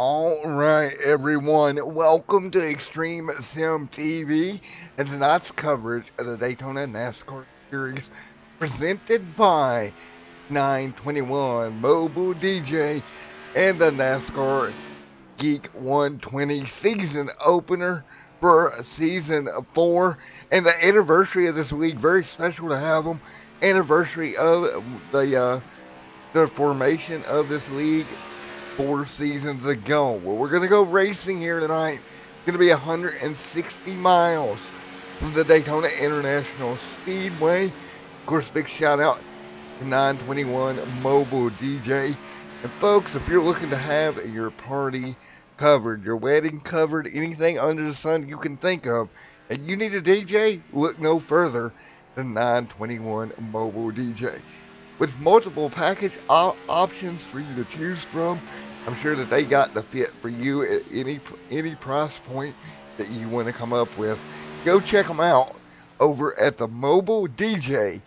All right, everyone. Welcome to Extreme Sim TV and tonight's coverage of the Daytona Nascar Series presented by 921 Mobile DJ and the NASCAR Geek 120 season opener for season 4 and the anniversary of this league. Very special to have them. Anniversary of the formation of this league 4 seasons ago. Well, we're going to go racing here tonight. It's going to be 160 miles from the Daytona International Speedway. Of course, big shout out to 921 Mobile DJ. And folks, if you're looking to have your party covered, your wedding covered, anything under the sun you can think of, and you need a DJ, look no further than 921 Mobile DJ. With multiple package options for you to choose from, I'm sure that they got the fit for you at any price point that you want to come up with. Go check them out over at the mobiledj.com.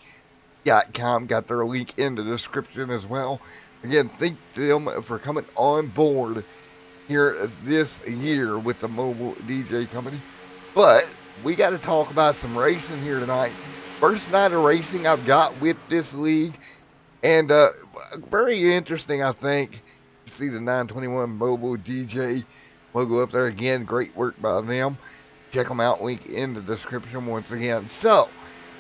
Got their link in the description as well. Again, thank them for coming on board here this year with the Mobile DJ company. But we got to talk about some racing here tonight. First night of racing I've got with this league. And very interesting, I think. You see the 921 Mobile DJ logo up there again. Great work by them. Check them out. Link in the description once again. So,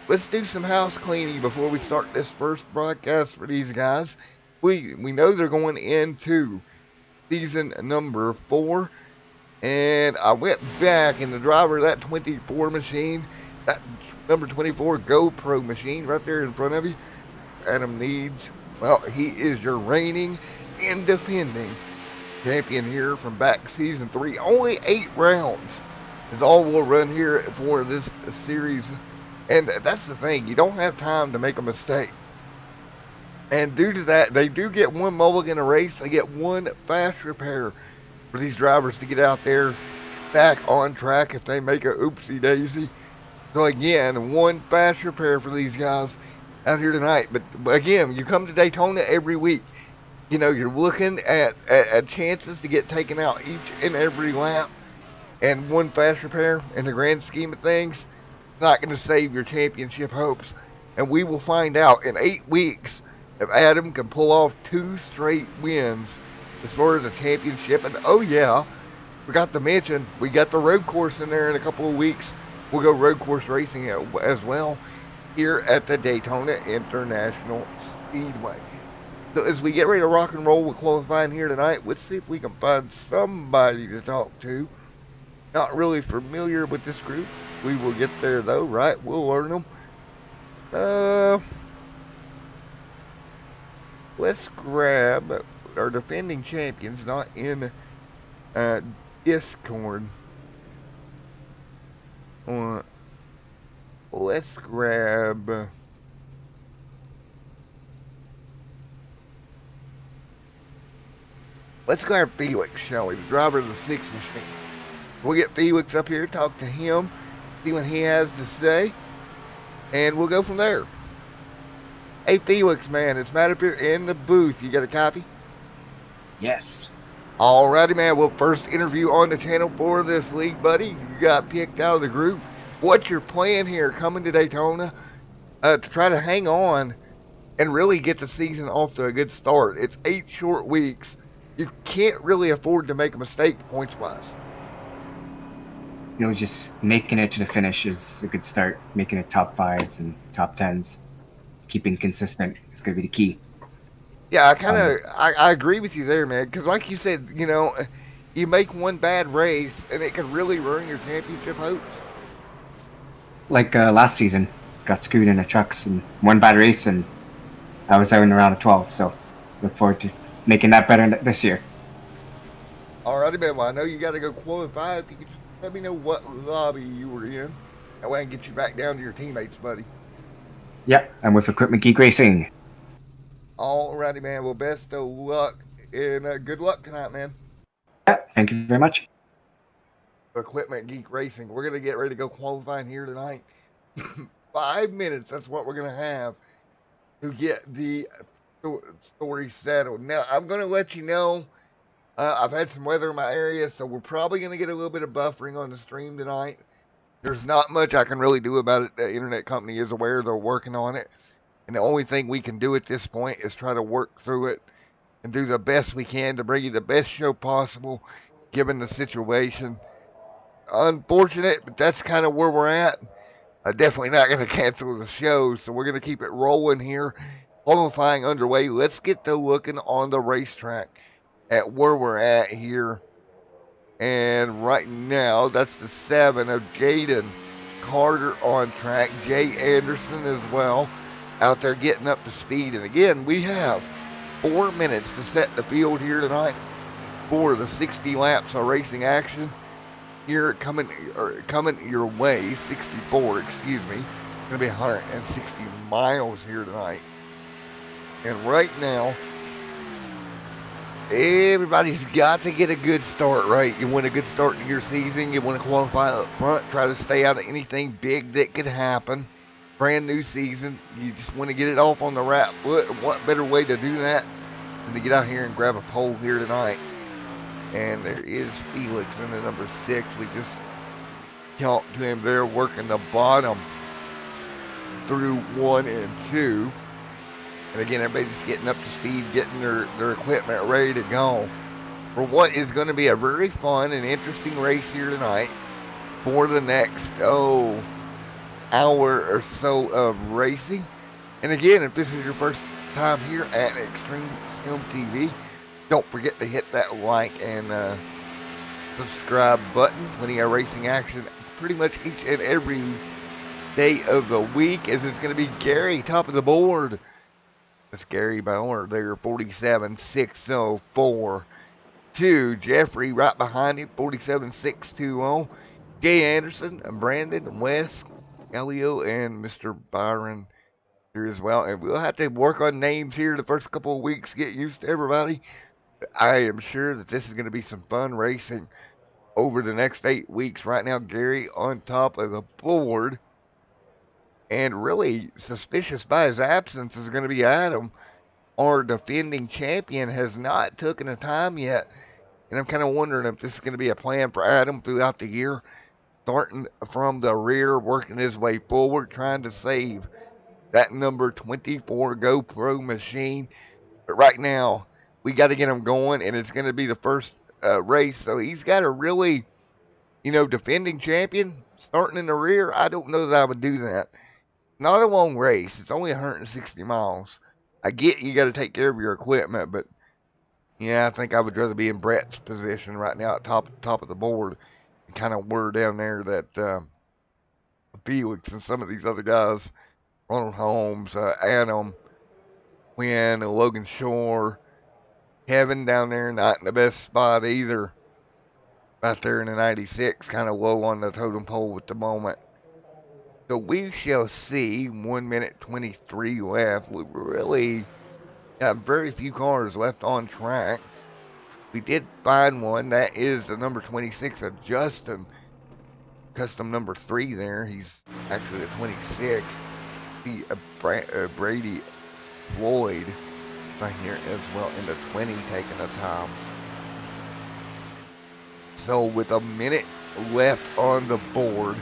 let's do some house cleaning before we start this first broadcast for these guys. We know they're going into season number 4. And I went back and the driver of that 24 machine, that number 24 GoPro machine right there in front of you, Adam Needs, well, he is your reigning and defending champion here from back season 3. Only 8 rounds is all we'll run here for this series. And that's the thing, you don't have time to make a mistake. And due to that, they do get one mulligan a race. They get one fast repair for these drivers to get out there back on track if they make a oopsie daisy. So again, one fast repair for these guys out here tonight. But again, you come to Daytona every week. You know, you're looking at chances to get taken out each and every lap. And one fast repair, in the grand scheme of things, not going to save your championship hopes. And we will find out in 8 weeks if Adam can pull off 2 straight wins as far as the championship. And oh yeah, forgot to mention, we got the road course in there in a couple of weeks. We'll go road course racing as well here at the Daytona International Speedway. So as we get ready to rock and roll with qualifying here tonight, let's see if we can find somebody to talk to. Not really familiar with this group. We will get there though, right? We'll learn them. Let's grab our defending champions, not in Discord. Let's grab Felix, shall we? The driver of the 6 machine. We'll get Felix up here, talk to him, see what he has to say, and we'll go from there. Hey Felix, man, it's Matt up here in the booth. You got a copy? Yes. Alrighty, man. Well, first interview on the channel for this league, buddy. You got picked out of the group. What's your plan here coming to Daytona to try to hang on and really get the season off to a good start? It's 8 short weeks. You can't really afford to make a mistake points-wise. You know, just making it to the finish is a good start. Making it top 5s and top 10s. Keeping consistent is going to be the key. Yeah, I agree with you there, man. Because like you said, you know, you make one bad race and it can really ruin your championship hopes. Like last season, got screwed in the trucks and one bad race, and I was out in the round of 12. So look forward to making that better this year. Alrighty, man. Well, I know you got to go qualify. If you could just let me know what lobby you were in, that way I can get you back down to your teammates, buddy. Yep, I'm with Equipment Geek Racing. Alrighty, man. Well, best of luck and good luck tonight, man. Yeah, thank you very much. Equipment Geek Racing. We're going to get ready to go qualifying here tonight. 5 minutes, that's what we're going to have to get the story settled. Now, I'm going to let you know I've had some weather in my area, so we're probably going to get a little bit of buffering on the stream tonight. There's not much I can really do about it. The internet company is aware they're working on it. And the only thing we can do at this point is try to work through it and do the best we can to bring you the best show possible, given the situation. Unfortunate, but that's kind of where we're at. Definitely not going to cancel the show, so we're going to keep it rolling here. Qualifying underway. Let's get to looking on the racetrack at where we're at here. And right now, that's the 7 of Jaden Carter on track. Jay Anderson as well out there getting up to speed. And again, we have 4 minutes to set the field here tonight for the 60 laps of racing action. Here coming your way, 64, excuse me. It's going to be 160 miles here tonight. And right now, everybody's got to get a good start, right? You want a good start to your season. You want to qualify up front. Try to stay out of anything big that could happen. Brand new season. You just want to get it off on the right foot. What better way to do that than to get out here and grab a pole here tonight? And there is Felix in the number 6. We just talked to him there, working the bottom through 1 and 2. And again, everybody's just getting up to speed, getting their equipment ready to go for what is going to be a very fun and interesting race here tonight for the next, hour or so of racing. And again, if this is your first time here at Extreme Sim TV, don't forget to hit that like and subscribe button. Plenty of racing action pretty much each and every day of the week, as it's going to be Gary top of the board. That's Gary Bauer there, 47,604. Jeffrey right behind him, 47,620. Jay Anderson, Brandon, Wes, Elio, and Mr. Byron here as well. And we'll have to work on names here the first couple of weeks, get used to everybody. I am sure that this is going to be some fun racing over the next 8 weeks. Right now, Gary on top of the board. And really suspicious by his absence is going to be Adam. Our defending champion has not taken a time yet. And I'm kind of wondering if this is going to be a plan for Adam throughout the year. Starting from the rear, working his way forward, trying to save that number 24 GoPro machine. But right now, we got to get him going, and it's going to be the first race. So he's got a really, defending champion starting in the rear. I don't know that I would do that. Not a long race. It's only 160 miles. I get you got to take care of your equipment, but yeah, I think I would rather be in Brett's position right now at top of the board, and kind of word down there that Felix and some of these other guys, Ronald Holmes, Adam, Quinn, Logan Shore, Kevin down there, not in the best spot either. Right there in the 96, kind of low on the totem pole at the moment. So we shall see. 1 minute 23 left. We really got very few cars left on track. We did find one. That is the number 26 of Justin. Custom number 3 there. He's actually a 26. The Brady Floyd right here as well in the 20, taking the time. So with a minute left on the board,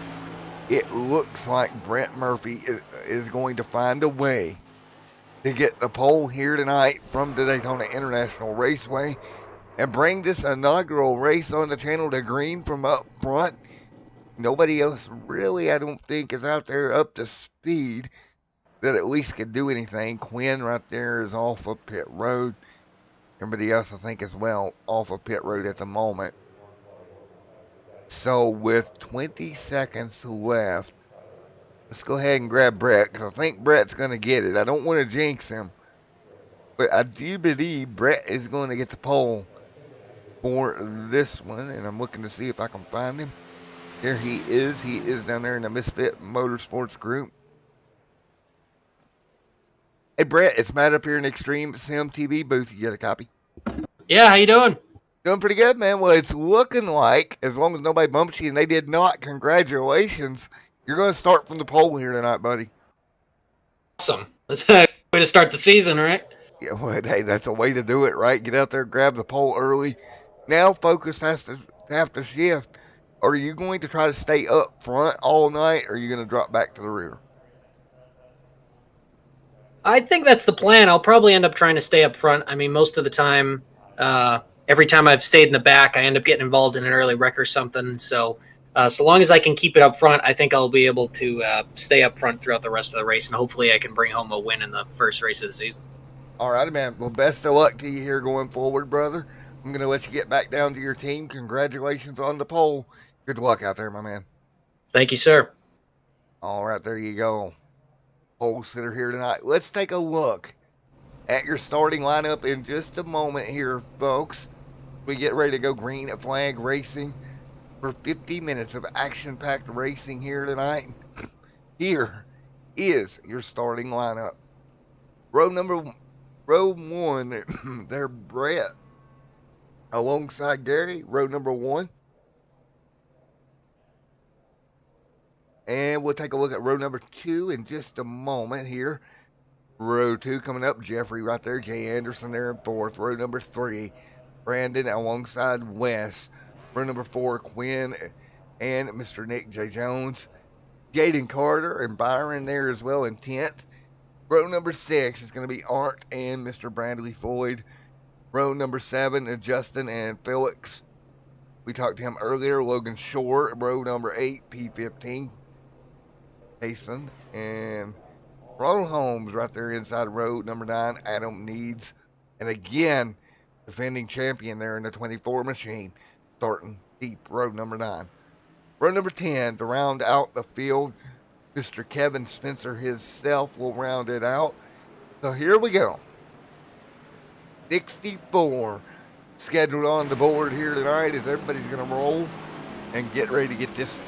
it looks like Brent Murphy is going to find a way to get the pole here tonight from the Daytona International Raceway and bring this inaugural race on the channel to green from up front. Nobody else really, I don't think, is out there up to speed that at least could do anything. Quinn right there is off of pit road. Everybody else, I think, as well, off of pit road at the moment. So with 20 seconds left, let's go ahead and grab Brett, because I think Brett's going to get it. I don't want to jinx him, but I do believe Brett is going to get the pole for this one, and I'm looking to see if I can find him. There he is. He is down there in the Misfit Motorsports group. Hey, Brett, it's Matt up here in Extreme Sim TV booth. You got a copy? Yeah, how you doing? Doing pretty good, man. Well, it's looking like, as long as nobody bumps you, and they did not, congratulations. You're going to start from the pole here tonight, buddy. Awesome. That's a way to start the season, right? Yeah, well, hey, that's a way to do it, right? Get out there, grab the pole early, Now focus has to have to shift. Are you going to try to stay up front all night, or are you going to drop back to the rear? I think that's the plan. I'll probably end up trying to stay up front. I mean, most of the time, every time I've stayed in the back, I end up getting involved in an early wreck or something. So long as I can keep it up front, I think I'll be able to stay up front throughout the rest of the race, and hopefully, I can bring home a win in the first race of the season. All right, man. Well, best of luck to you here going forward, brother. I'm going to let you get back down to your team. Congratulations on the pole. Good luck out there, my man. Thank you, sir. All right, there you go. Pole sitter here tonight. Let's take a look at your starting lineup in just a moment here, folks. We get ready to go green flag racing for 50 minutes of action-packed racing here tonight. Here is your starting lineup. Row one, there, Brett, alongside Gary, row number 1. And we'll take a look at row number 2 in just a moment here. Row 2 coming up, Jeffrey right there, Jay Anderson there in 4th. Row number 3, Brandon alongside Wes. Row number 4, Quinn and Mr. Nick J. Jones. Jaden Carter and Byron there as well in 10th. Row number 6 is going to be Art and Mr. Bradley Floyd. Row number 7, Justin and Felix. We talked to him earlier. Logan Shore. Row number 8, P15. Jason and Ronald Holmes right there inside row number 9, Adam Needs. And again, defending champion there in the 24 machine, starting deep, row number 9. Row number 10, to round out the field, Mr. Kevin Spencer himself will round it out. So here we go. 64 scheduled on the board here tonight as everybody's going to roll and get ready to get this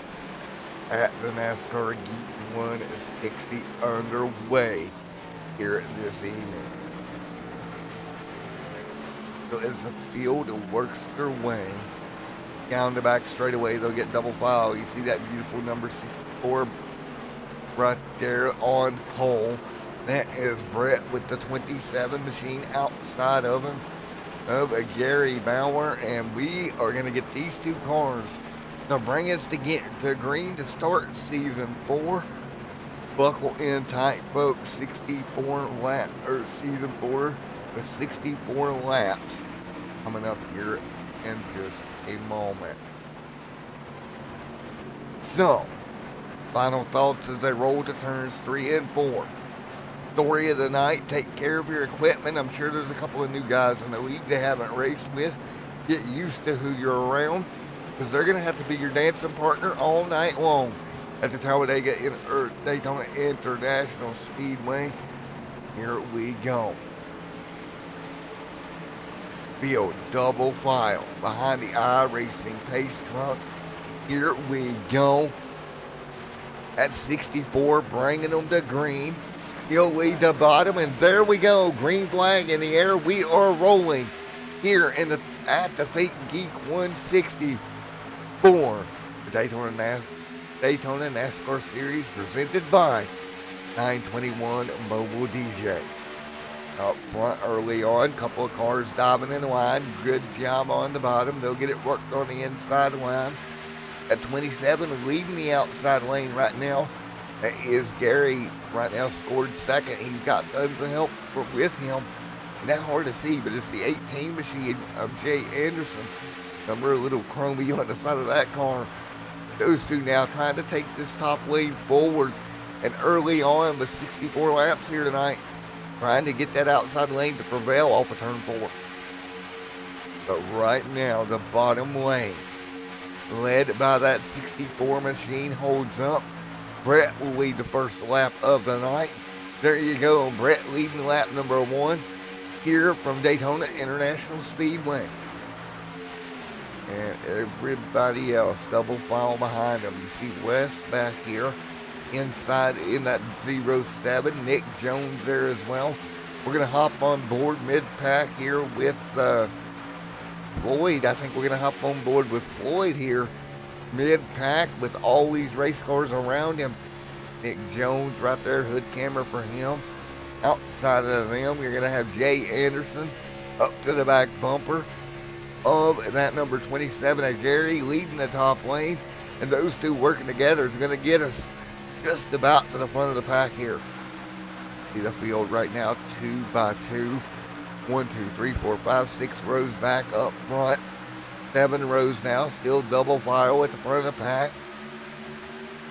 at the NASCAR Geek 160 underway here this evening. So as the field works their way down the back straightaway, they'll get double file. You see that beautiful number 64 right there on pole. That is Brett with the 27 machine outside of him, of Gary Bauer, and we are going to get these two cars to bring us to green to start season 4. Buckle in tight, folks. 64 laps, or season 4 with 64 laps coming up here in just a moment. So, final thoughts as they roll to turns 3 and 4. Story of the night, take care of your equipment. I'm sure there's a couple of new guys in the league they haven't raced with. Get used to who you're around, because they're going to have to be your dancing partner all night long at the Daytona International Speedway. Here we go. Field double file behind the iRacing pace truck. Here we go. At 64, bringing them to green. He'll lead the bottom, and there we go. Green flag in the air. We are rolling here at the Fake Geek 160 for the Daytona NASCAR Series, presented by 921 Mobile DJ. Up front early on, couple of cars diving in the line. Good job on the bottom. They'll get it worked on the inside line. At 27, leading the outside lane right now, that is Gary. Right now scored second. He's got tons of help with him. Not hard to see, but it's the 18 machine of Jay Anderson. Number a little chromey on the side of that car. Those two now trying to take this top lane forward, and early on with 64 laps here tonight, trying to get that outside lane to prevail off of turn 4. But right now, the bottom lane, led by that 64 machine, holds up. Brett will lead the first lap of the night. There you go, Brett leading lap number 1 here from Daytona International Speedway. And everybody else double file behind them. You see Wes back here inside in that 07. Nick Jones there as well. We're going to hop on board mid-pack here with Floyd. I think we're going to hop on board with Floyd here mid-pack with all these race cars around him. Nick Jones right there, hood camera for him. Outside of them, you're going to have Jay Anderson up to the back bumper. of that number 27 of Gary leading the top lane. And those two working together is going to get us just about to the front of the pack here. See the field right now, 2 by 2. 1, 2, 3, 4, 5, 6 rows back up front. 7 rows now, still double file at the front of the pack.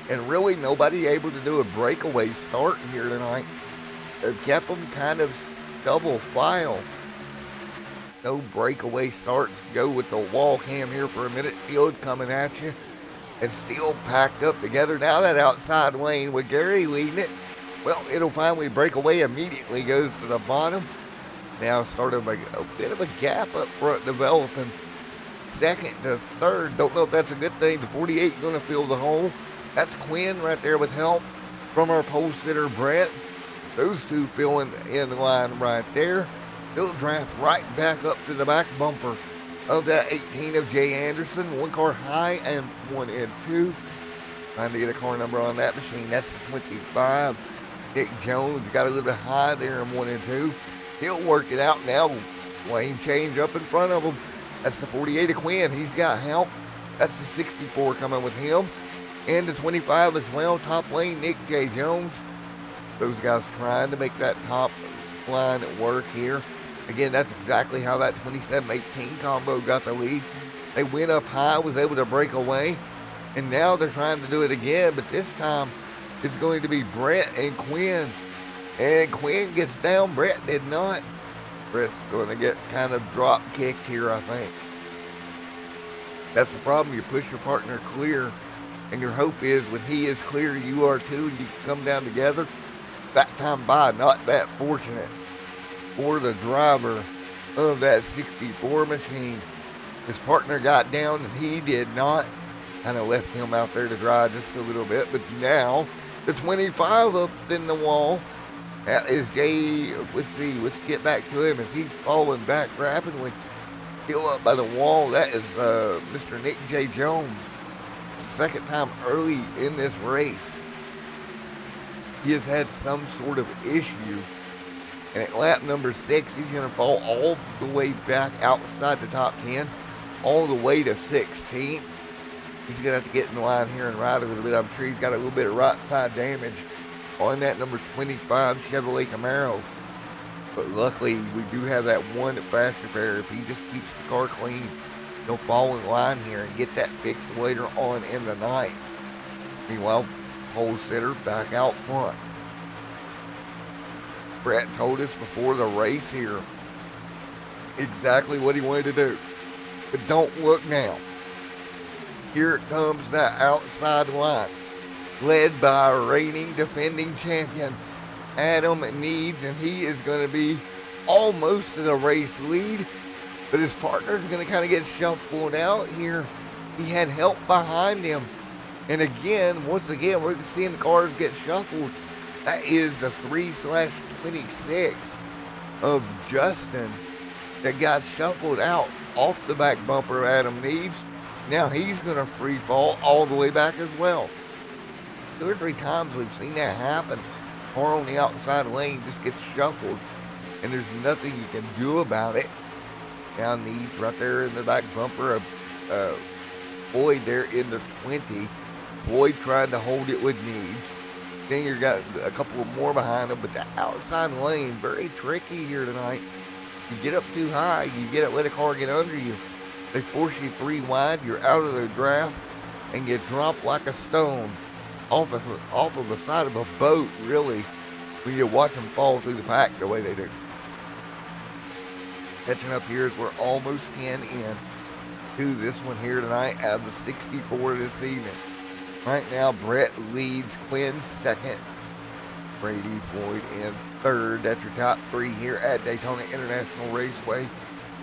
And really nobody able to do a breakaway start here tonight. They've kept them kind of double file. No breakaway starts. Go with the wall cam here for a minute. Field coming at you. It's still packed up together. Now that outside lane with Gary leading it, well, it'll finally break away immediately. Goes to the bottom. Now starting a bit of a gap up front developing. Second to third. Don't know if that's a good thing. The 48 going to fill the hole. That's Quinn right there with help from our pole sitter, Brett. Those two filling in line right there. They'll draft right back up to the back bumper of that 18 of Jay Anderson. One car high and 1 and 2. Trying to get a car number on that machine. That's the 25. Nick Jones got a little bit high there in 1 and 2. He'll work it out now. Lane change up in front of him. That's the 48 of Quinn. He's got help. That's the 64 coming with him. And the 25 as well. Top lane, Nick J. Jones. Those guys trying to make that top line work here. Again, that's exactly how that 27-18 combo got the lead. They went up high, was able to break away. And now they're trying to do it again. But this time, it's going to be Brett and Quinn. And Quinn gets down. Brett did not. Brett's going to get kind of drop kicked here, I think. That's the problem. You push your partner clear, and your hope is when he is clear, you are too, and you can come down together. Back time by, not that fortunate for the driver of that 64 machine. His partner got down, and he did not. Kind of left him out there to dry just a little bit. But now, the 25 up in the wall. That is Jay. Let's see. Let's get back to him as he's falling back rapidly. Still up by the wall. That is Mr. Nick J. Jones. Second time early in this race. He has had some sort of issue. And at lap number 6, he's going to fall all the way back outside the top 10. All the way to 16th. He's going to have to get in the line here and ride a little bit. I'm sure he's got a little bit of right side damage on that number 25 Chevrolet Camaro. But luckily, we do have that one fast repair. If he just keeps the car clean, he'll fall in line here and get that fixed later on in the night. Meanwhile, pole sitter back out front. Brett told us before the race here exactly what he wanted to do. But don't look now. Here it comes, that outside line. Led by a reigning defending champion, Adam Needs, and he is going to be almost to the race lead, but his partner's going to kind of get shuffled out here. He had help behind him, and again, once again, we're seeing the cars get shuffled. That is the 3/26 of Justin that got shuffled out off the back bumper of Adam Needs. Now he's going to free fall all the way back as well. 2 or 3 times we've seen that happen. Car on the outside lane just gets shuffled, and there's nothing you can do about it. Now Needs right there in the back bumper of Boyd there in the 20. Boyd trying to hold it with Needs. Then you got a couple more behind him, but the outside lane, very tricky here tonight. You get up too high, you let a car get under you. They force you 3 wide, you're out of the draft, and you drop like a stone. Off of the side of a boat, really, when you watch them fall through the pack the way they do. Catching up here as we're almost 10 in to this one here tonight out of the 64 this evening. Right now, Brett leads, Quinn second, Brady Floyd in third. That's your top 3 here at Daytona International Raceway.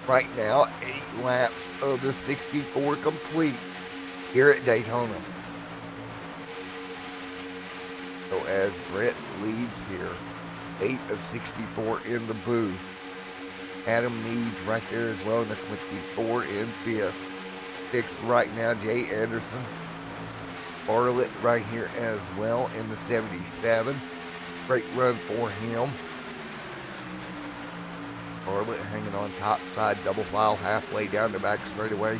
Right now, 8 laps of the 64 complete here at Daytona. So as Brett leads here, 8 of 64 in the booth. Adam Needs right there as well in the 24 in 5th. 6th right now, Jay Anderson. Bartlett right here as well in the 77. Great run for him. Charlotte hanging on top side, double file halfway down the back straightaway.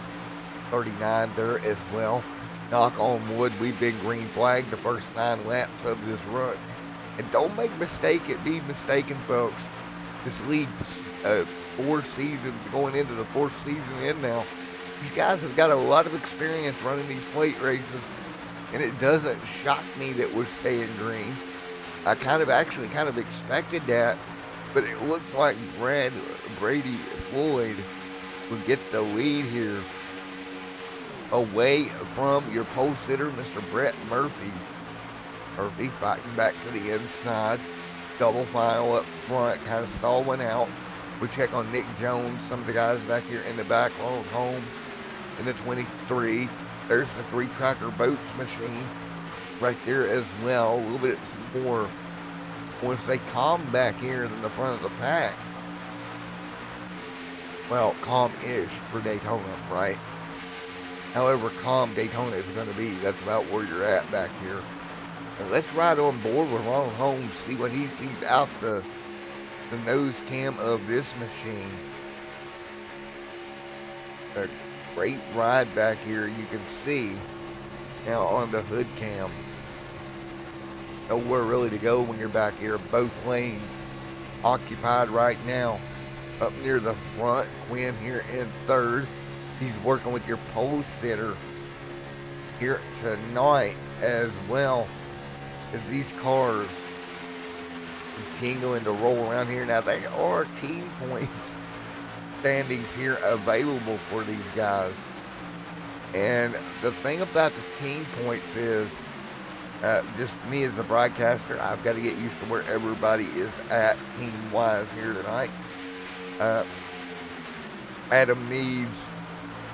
39 there as well. Knock on wood, we've been green flagged the first 9 laps of this run. And don't be mistaken, folks. This league, 4 seasons, going into the 4th season in now. These guys have got a lot of experience running these plate races, and it doesn't shock me that we're staying green. I kind of expected that, but it looks like Brady Floyd will get the lead here away from your pole sitter, Mr. Brett Murphy. Murphy fighting back to the inside. Double file up front, kind of stalling out. We check on Nick Jones, some of the guys back here in the back, Ronald Holmes in the 23. There's the 3-tracker boats machine right there as well. A little bit more, I want to say, calm back here than the front of the pack. Well, calm-ish for Daytona, right? However calm Daytona is going to be, that's about where you're at back here. And let's ride on board with Ronald Holmes, see what he sees out the nose cam of this machine. A great ride back here, you can see now on the hood cam. Nowhere really to go when you're back here. Both lanes occupied right now. Up near the front, Quinn here in 3rd. He's working with your pole sitter here tonight as well as these cars continuing to roll around here. Now, they are team points standings here available for these guys. And the thing about the team points is, just me as a broadcaster, I've got to get used to where everybody is at team-wise here tonight. Adam Needs,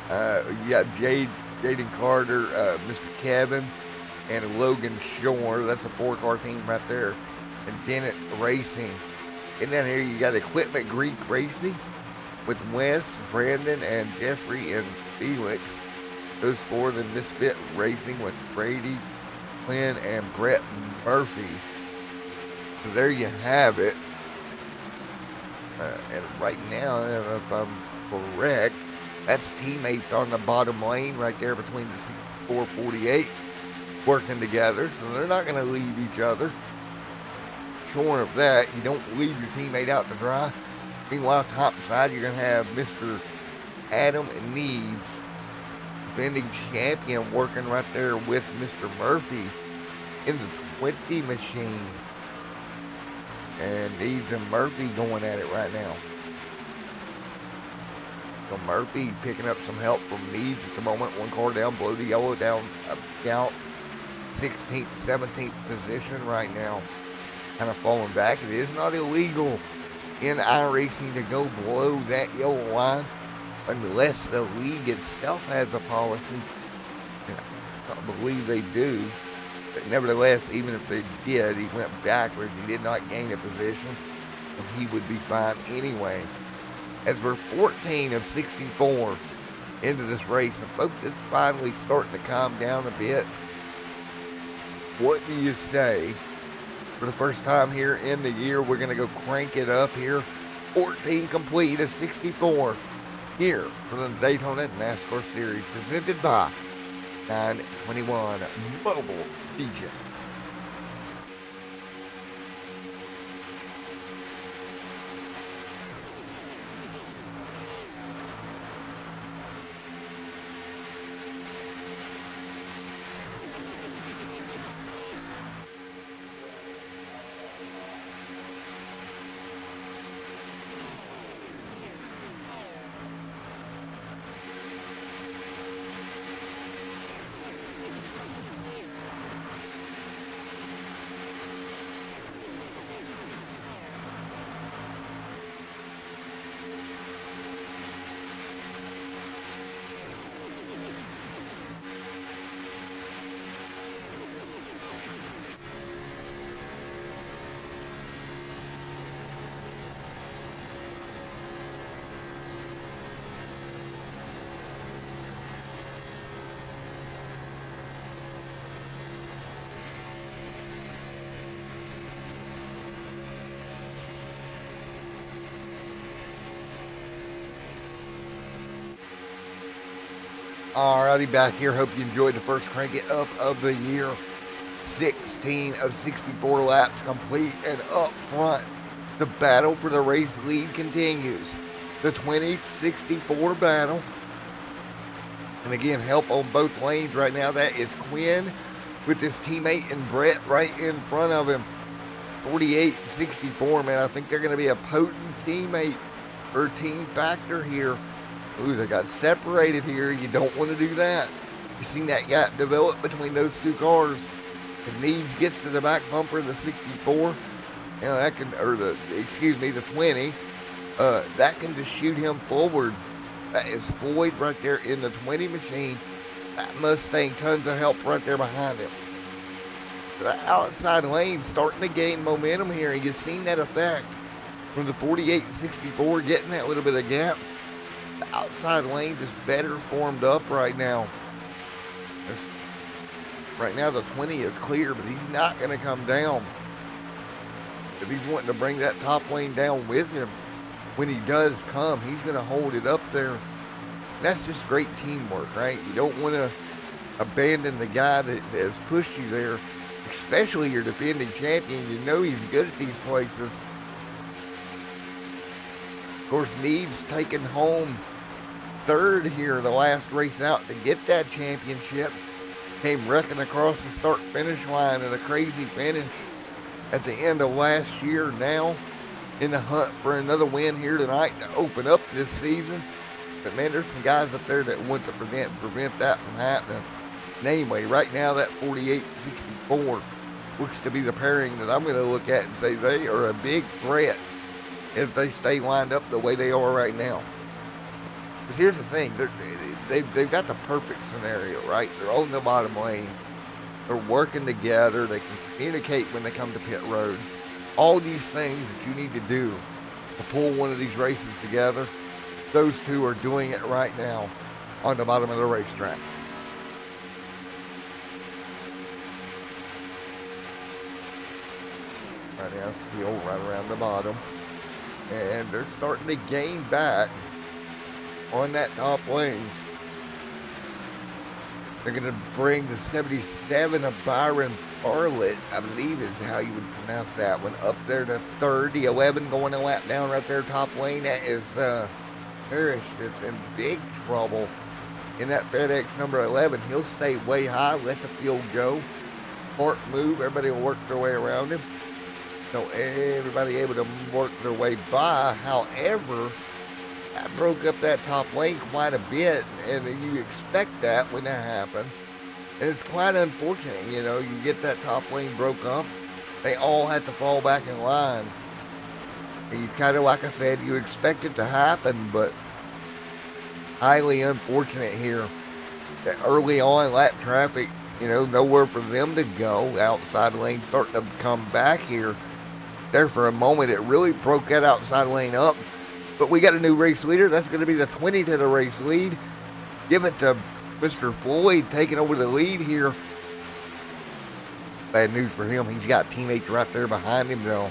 you got Jaden Carter, Mr. Kevin, and Logan Shore. That's a 4-car team right there. And Dennett Racing. And down here you got Equipment Greek Racing with Wes, Brandon, and Jeffrey and Felix. Those 4, the Misfit Racing with Brady, Clint, and Brett Murphy. So there you have it. And right now, if I'm correct, that's teammates on the bottom lane right there between the 448 working together. So they're not going to leave each other. Sure of that, you don't leave your teammate out to dry. Meanwhile, top side, you're going to have Mr. Adam Needs, defending champion, working right there with Mr. Murphy in the 20 machine. And Needs and Murphy going at it right now. So Murphy picking up some help from Needs at the moment. 1 car down below the yellow, down about 16th, 17th position right now. Kind of falling back. It is not illegal in iRacing to go below that yellow line unless the league itself has a policy. And I don't believe they do. But nevertheless, even if they did, he went backwards. He did not gain a position. And he would be fine anyway. As we're 14 of 64 into this race. And folks, it's finally starting to calm down a bit. What do you say? For the first time here in the year, we're going to go crank it up here. 14 complete of 64 here for the Daytona NASCAR Series, presented by 921 Mobile DJ. Alrighty, back here. Hope you enjoyed the first crank it up of the year. 16 of 64 laps complete, and up front, the battle for the race lead continues. The 2064 battle. And again, help on both lanes right now. That is Quinn with his teammate and Brett right in front of him. 48-64, man. I think they're going to be a potent teammate or team factor here. Ooh, they got separated here. You don't want to do that. You seen that gap develop between those two cars. If Needs gets to the back bumper of the 64, you know, that can, or the 20, that can just shoot him forward. That is Floyd right there in the 20 machine. That Mustang, tons of help right there behind him. The outside lane starting to gain momentum here, and you've seen that effect from the 48-64 getting that little bit of gap. The outside lane just better formed up right now. Right now the 20 is clear, but he's not going to come down. If he's wanting to bring that top lane down with him, when he does come, he's going to hold it up there. And that's just great teamwork, right? You don't want to abandon the guy that has pushed you there, especially your defending champion. You know he's good at these places. Of course, Needs taking home third here the last race out to get that championship. Came wrecking across the start-finish line in a crazy finish at the end of last year. Now in the hunt for another win here tonight to open up this season. But man, there's some guys up there that want to prevent that from happening. And anyway, right now that 48-64 looks to be the pairing that I'm going to look at and say they are a big threat if they stay lined up the way they are right now. Because here's the thing, they've got the perfect scenario, right? They're on the bottom lane. They're working together. They can communicate when they come to pit road. All these things that you need to do to pull one of these races together, those two are doing it right now on the bottom of the racetrack. Right now, still right around the bottom. And they're starting to gain back on that top lane. They're going to bring the 77 of Byron Bartlett, I believe is how you would pronounce that one, up there to third. The 11 going a lap down right there, top lane. That is Parrish that's in big trouble in that FedEx number 11. He'll stay way high, let the field go. Park move, everybody will work their way around him. So everybody able to work their way by. However, that broke up that top lane quite a bit, and you expect that when that happens. And it's quite unfortunate, you know, you get that top lane broke up, they all had to fall back in line. And you kind of, like I said, you expect it to happen, but highly unfortunate here. That early on lap traffic, you know, nowhere for them to go. Outside lane starting to come back here. There for a moment, it really broke that outside lane up. But we got a new race leader. That's going to be the 20 to the race lead. Give it to Mr. Floyd taking over the lead here. Bad news for him. He's got teammates right there behind him, though.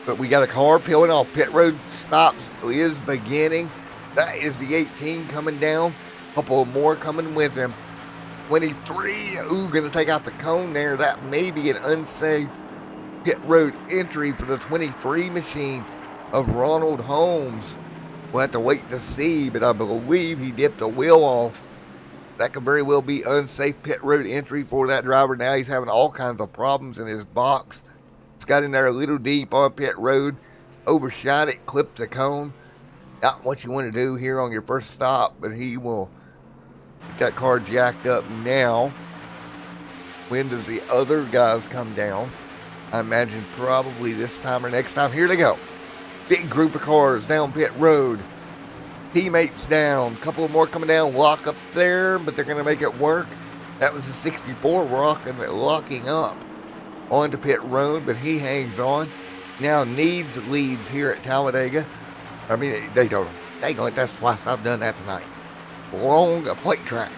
But we got a car peeling off. Pit road stops is beginning. That is the 18 coming down. A couple more coming with him. 23. Ooh, going to take out the cone there. That may be an unsafe pit road entry for the 23 machine of Ronald Holmes. We'll have to wait to see, but I believe he dipped a wheel off. That could very well be unsafe pit road entry for that driver. Now he's having all kinds of problems in his box. It's got in there a little deep on pit road. Overshot it, clipped the cone. Not what you want to do here on your first stop, but he will get that car jacked up now. When does the other guys come down? I imagine probably this time or next time. Here they go. Big group of cars down pit road. Teammates down. Couple more coming down. Lock up there, but they're going to make it work. That was the 64 locking up onto pit road, but he hangs on. Now Needs leads here at Talladega. I mean, Daytona. That's twice I've done that tonight. Long plate track.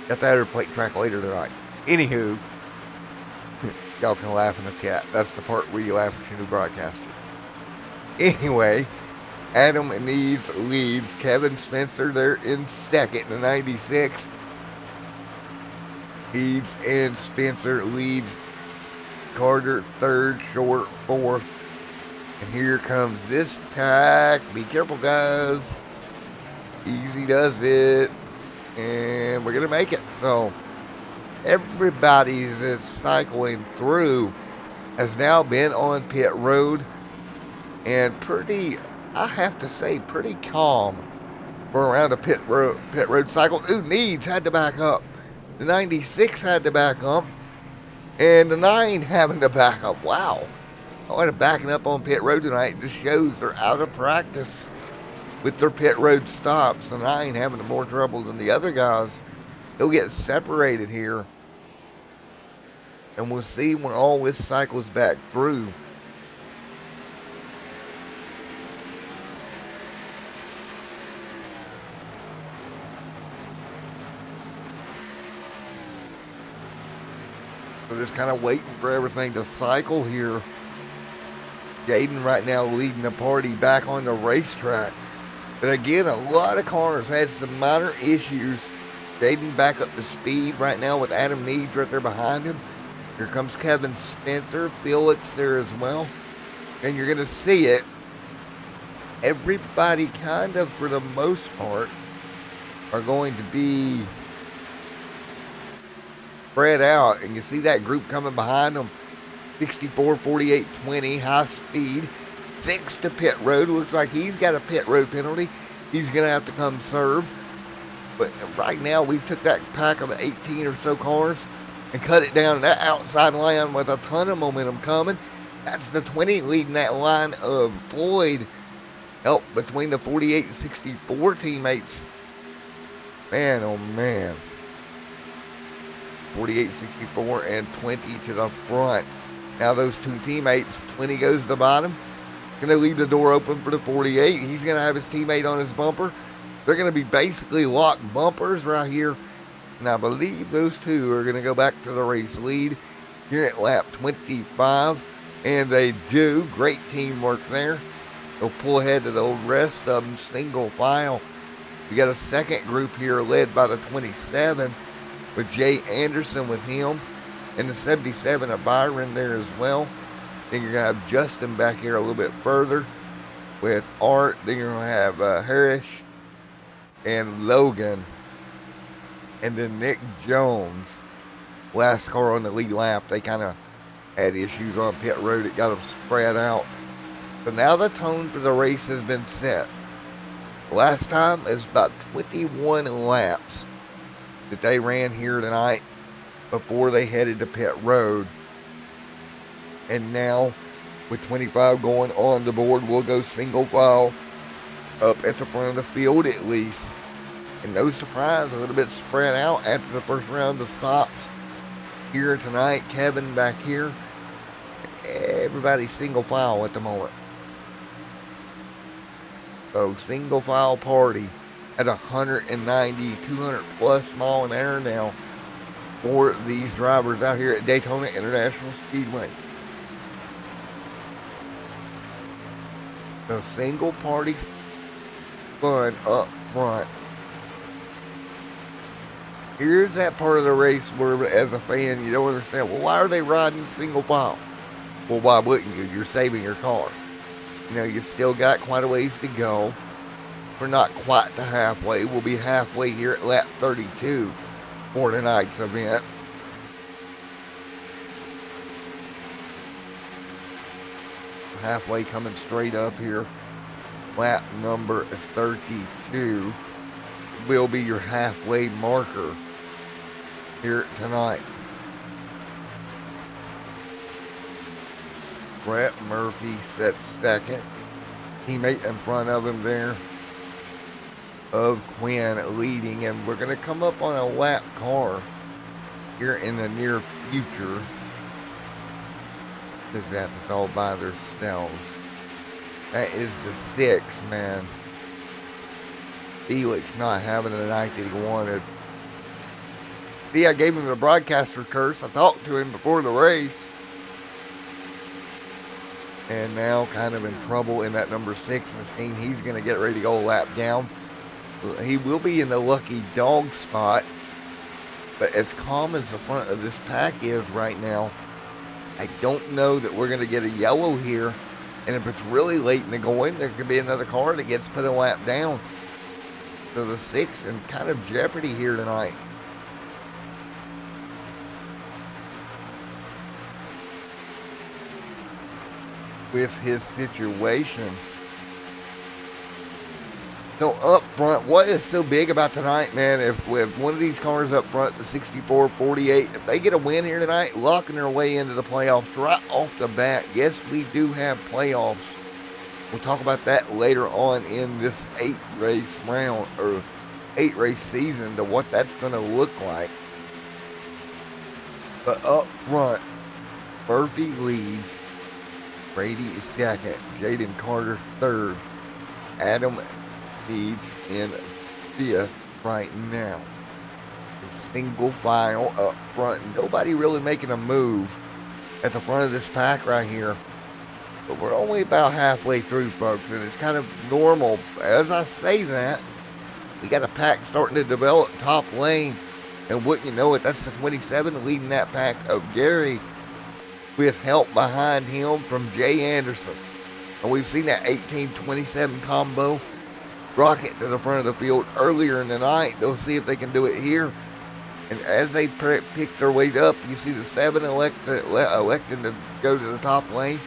Got that other plate track later tonight. Anywho, y'all can laugh in the chat. That's the part where you laugh at your new broadcaster. Anyway, Adam Needs leads. Kevin Spencer there in second. The 96. Needs and Spencer leads. Carter third, Short fourth. And here comes this pack. Be careful, guys. Easy does it. And we're going to make it. So everybody that's cycling through has now been on pit road. And pretty, I have to say, pretty calm for around a pit road cycle. Ooh, Needs had to back up. The 96 had to back up. And the 9 having to back up. Wow. A lot of backing up on pit road tonight just shows they're out of practice with their pit road stops. The 9 having more trouble than the other guys. They'll get separated here. And we'll see when all this cycles back through. We're just kind of waiting for everything to cycle here. Jaden right now leading the party back on the racetrack. But again, a lot of cars had some minor issues. Jaden back up to speed right now with Adam Needs right there behind him. Here comes Kevin Spencer, Felix there as well. And you're going to see it. Everybody kind of, for the most part, are going to be spread out. And you see that group coming behind them. 64, 48, 20, high speed. 6 to pit road. Looks like he's got a pit road penalty. He's going to have to come serve. But right now, we took that pack of 18 or so cars and cut it down to that outside line with a ton of momentum coming. That's the 20 leading that line of Floyd. Help between the 48 and 64 teammates. Man, oh man. 48, 64, and 20 to the front. Now those two teammates, 20 goes to the bottom. Going to leave the door open for the 48. He's going to have his teammate on his bumper. They're going to be basically locked bumpers right here. And I believe those two are going to go back to the race lead here at lap 25. And they do. Great teamwork there. They'll pull ahead to the rest of them single file. We got a second group here led by the 27 with Jay Anderson with him. And the 77 of Byron there as well. Then you're going to have Justin back here a little bit further with Art. Then you're going to have Harris and Logan. And then Nick Jones, last car on the lead lap. They kind of had issues on pit road. It got them spread out. So now the tone for the race has been set. Last time it was about 21 laps that they ran here tonight before they headed to pit road. And now with 25 going on the board, we'll go single file up at the front of the field at least. And no surprise, a little bit spread out after the first round of stops here tonight. Kevin back here. Everybody single file at the moment. So single file party at 190, 200 plus mile an hour now for these drivers out here at Daytona International Speedway. The single party fun up front. Here's that part of the race where, as a fan, you don't understand. Well, why are they riding single file? Well, why wouldn't you? You're saving your car. You know, you've still got quite a ways to go. We're not quite to halfway. We'll be halfway here at lap 32 for tonight's event. Halfway coming straight up here. Lap number 32 will be your halfway marker here tonight. Brett Murphy sets second. Teammate in front of him there of Quinn leading, and we're going to come up on a lap car here in the near future. Is that's all by themselves. That is the 6, man. Felix not having the night that he wanted. See, I gave him the broadcaster curse. I talked to him before the race. And now kind of in trouble in that number 6 machine. He's going to get ready to go a lap down. He will be in the lucky dog spot. But as calm as the front of this pack is right now, I don't know that we're going to get a yellow here. And if it's really late in the going, there could be another car that gets put a lap down. So the 6 in kind of jeopardy here tonight. With his situation. So up front, what is so big about tonight, man? If one of these cars up front, the 64, 48, if they get a win here tonight, locking their way into the playoffs right off the bat. Yes, we do have playoffs. We'll talk about that later on in this 8-race round or 8-race season to what that's going to look like. But up front, Murphy leads. Brady is second. Jaden Carter third. Adam leads in fifth right now. A single file up front. Nobody really making a move at the front of this pack right here. But we're only about halfway through, folks, and it's kind of normal. As I say that, we got a pack starting to develop top lane. And wouldn't you know it, that's the 27 leading that pack of Gary, with help behind him from Jay Anderson. And we've seen that 18-27 combo rocket to the front of the field earlier in the night. They'll see if they can do it here. And as they pick their way up, you see the 7 electing to go to the top lane.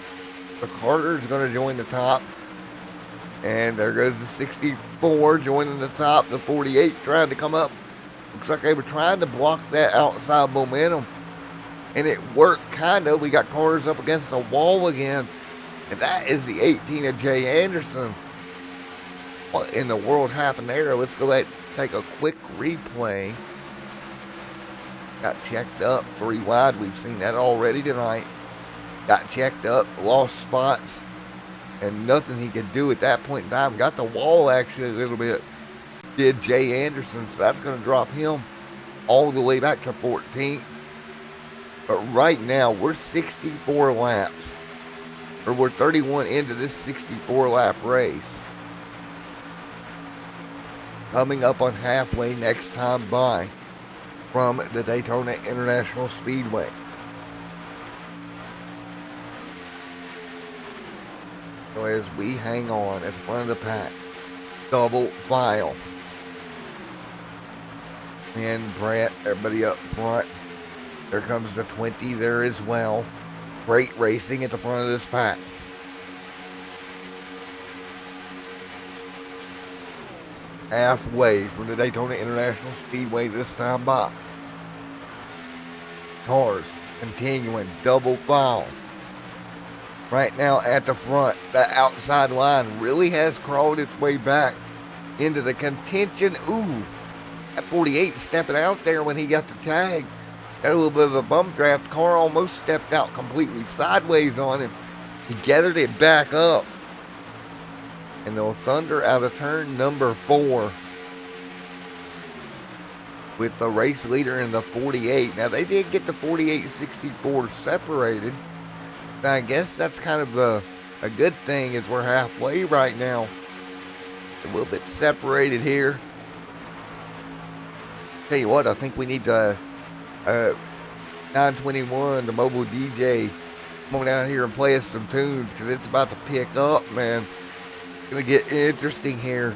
The Carter is going to join the top. And there goes the 64 joining the top. The 48 trying to come up. Looks like they were trying to block that outside momentum. And it worked, kind of. We got cars up against the wall again. And that is the 18 of Jay Anderson. What in the world happened there? Let's go ahead and take a quick replay. Got checked up 3 wide. We've seen that already tonight. Got checked up, lost spots, and nothing he could do at that point in time. Got the wall actually a little bit. Did Jay Anderson, so that's going to drop him all the way back to 14th. But right now, we're 64 laps. Or we're 31 into this 64 lap race. Coming up on halfway next time by from the Daytona International Speedway. So as we hang on at the front of the pack, double file. And Brett, everybody up front. There comes the 20 there as well. Great racing at the front of this pack. Halfway from the Daytona International Speedway this time by. Cars continuing double file. Right now at the front, that outside line really has crawled its way back into the contention. Ooh, that 48 stepping out there when he got the tag. Got a little bit of a bump draft. Car almost stepped out completely sideways on him. He gathered it back up. And they'll thunder out of turn number 4 with the race leader in the 48. Now, they did get the 48-64 separated. Now, I guess that's kind of a good thing is we're halfway right now. A little bit separated here. Tell you what, I think we need to 921, the mobile DJ, come on down here and play us some tunes because it's about to pick up, man. It's going to get interesting here.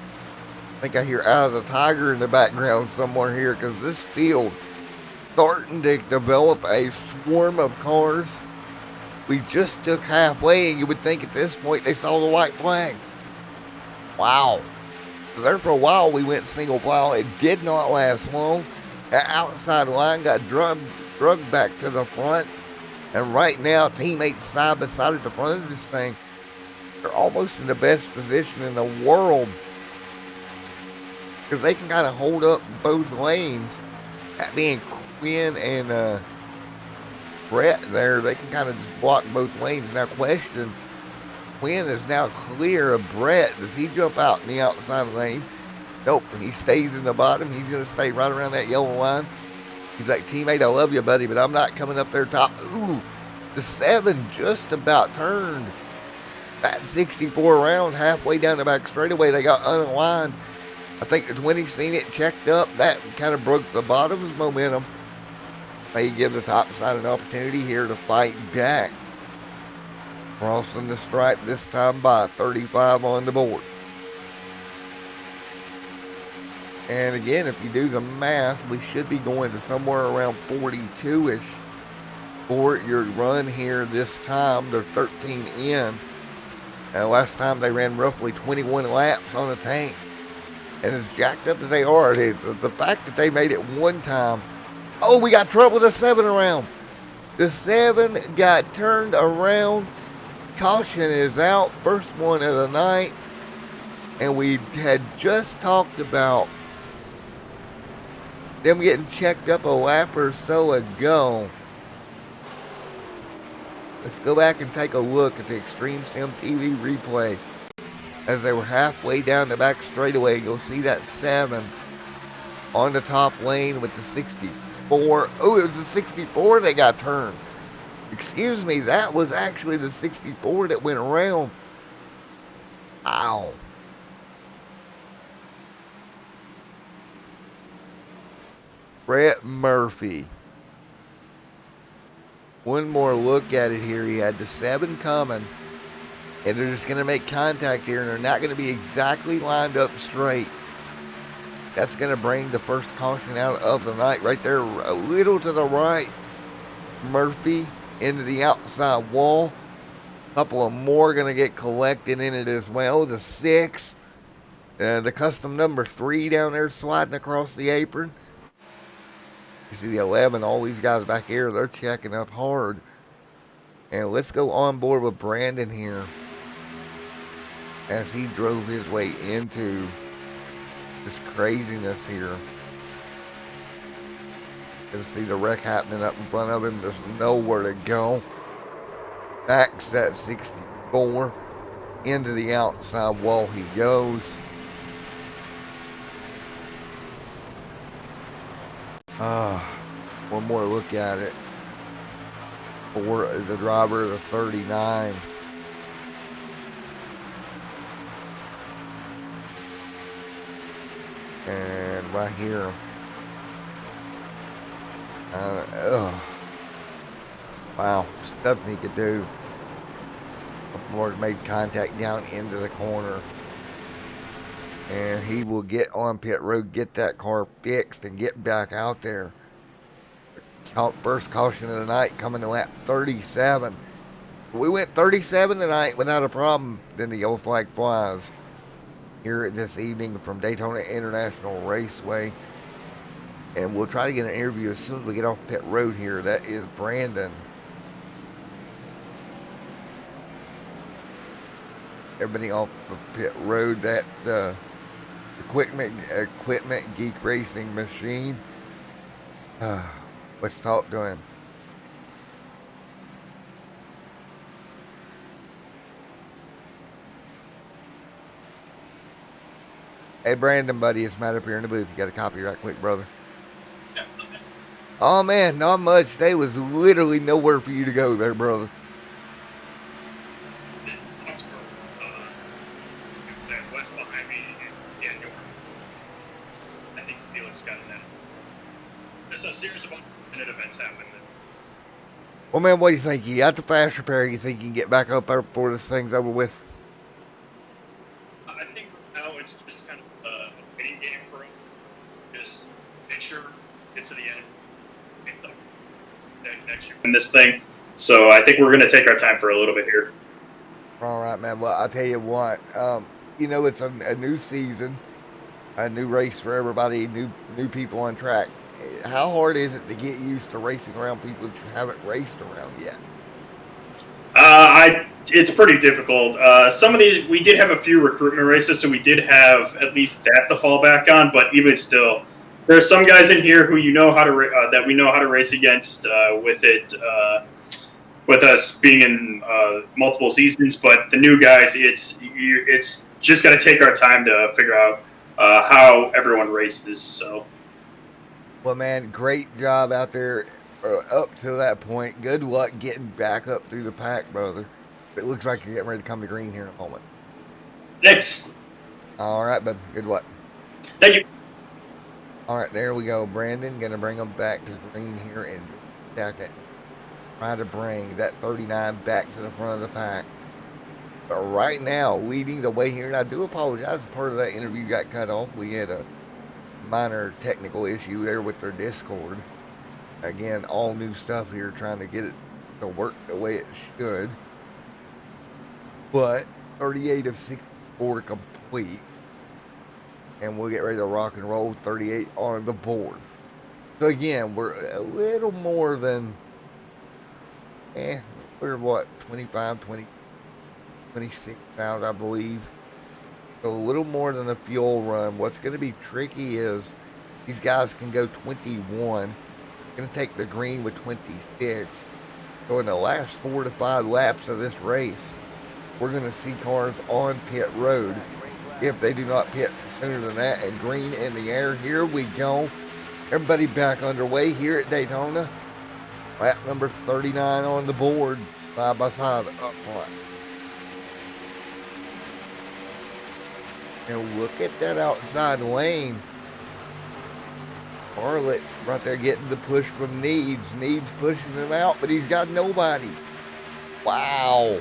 I think I hear Out of the Tiger in the background somewhere here because this field starting to develop a swarm of cars. We just took halfway, and you would think at this point they saw the white flag. Wow. So there for a while we went single file. It did not last long. That outside line got drugged back to the front. And right now, teammates side by side at the front of this thing, they're almost in the best position in the world. Because they can kind of hold up both lanes. That being Quinn and Brett there, they can kind of just block both lanes. Now question, Quinn is now clear of Brett. Does he jump out in the outside lane? Nope, he stays in the bottom. He's going to stay right around that yellow line. He's like, teammate, I love you, buddy, but I'm not coming up there top. Ooh, the 7 just about turned That 64 round, halfway down the back straightaway, they got unaligned. I think the 20 seen it, checked up. That kind of broke the bottom's momentum. May give the top side an opportunity here to fight back. Crossing the stripe this time by 35 on the board. And again, if you do the math, we should be going to somewhere around 42-ish for your run here this time. They're 13 in. Last time they ran roughly 21 laps on the tank. And as jacked up as they are, the fact that they made it one time. Oh, we got trouble with the 7 around. The 7 got turned around. Caution is out. First one of the night. And we had just talked about them getting checked up a lap or so ago. Let's go back and take a look at the Extreme Sim TV replay. As they were halfway down the back straightaway, you'll see that 7 on the top lane with the 64. Oh, it was the 64 that got turned. Excuse me, that was actually the 64 that went around. Ow. Brett Murphy. One more look at it here. He had the 7 coming. And they're just going to make contact here. And they're not going to be exactly lined up straight. That's going to bring the first caution out of the night. Right there, a little to the right. Murphy into the outside wall. A couple of more going to get collected in it as well. The 6. The custom number 3 down there sliding across the apron. You see the 11, all these guys back here, they're checking up hard. And let's go on board with Brandon here as he drove his way into this craziness here. You can see the wreck happening up in front of him. There's nowhere to go. Backs that 64 into the outside wall he goes. One more look at it for the driver of the 39. And right here, wow, nothing he could do. More made contact down into the corner. And he will get on pit road, get that car fixed, and get back out there. First caution of the night coming to lap 37. We went 37 tonight without a problem. Then the yellow flag flies here this evening from Daytona International Raceway. And we'll try to get an interview as soon as we get off pit road here. That is Brandon. Everybody off the pit road. That equipment geek racing machine. Let's talk to him. Hey Brandon, buddy, it's Matt up here in the booth. You got a copy right quick, brother? Yeah, it's okay. Oh man, not much. There was literally nowhere for you to go there, brother. It's Foxborough. It was at west behind me in York. I think Felix got it now. There's a series of unfortunate events happening. Well, man, what do you think? You got the fast repair. You think you can get back up there before this thing's over with? I think now it's just kind of a waiting game for him. Just make sure, get to the end. Next year win this thing. So I think we're going to take our time for a little bit here. All right, man. Well, I'll tell you what. You know, it's a new season, a new race for everybody, new people on track. How hard is it to get used to racing around people that you haven't raced around yet? It's pretty difficult. Some of these, we did have a few recruitment races, so we did have at least that to fall back on. But even still, there are some guys in here who you know how to that we know how to race against with us being in multiple seasons. But the new guys, it's just got to take our time to figure out how everyone races. So. Well, man, great job out there up to that point. Good luck getting back up through the pack, brother. It looks like you're getting ready to come to green here in a moment. Next. All right, bud. Good luck. Thank you. All right, there we go. Brandon going to bring them back to green here in a second. Try to bring that 39 back to the front of the pack. But right now, leading the way here, and I do apologize, part of that interview got cut off. We had a minor technical issue there with their Discord. Again, all new stuff here, trying to get it to work the way it should. But 38 of 64 complete. And we'll get ready to rock and roll. 38 on the board. So again, we're a little more than, we're what, 25, 20, 26 out, I believe. So a little more than a fuel run. What's going to be tricky is these guys can go 21. Going to take the green with 26. So in the last 4 to 5 laps of this race, we're going to see cars on pit road. If they do not pit sooner than that, and green in the air. Here we go. Everybody back underway here at Daytona. Lap number 39 on the board, side by side up front. And look at that outside lane. Bartlett right there getting the push from Needs. Needs pushing him out, but he's got nobody. Wow.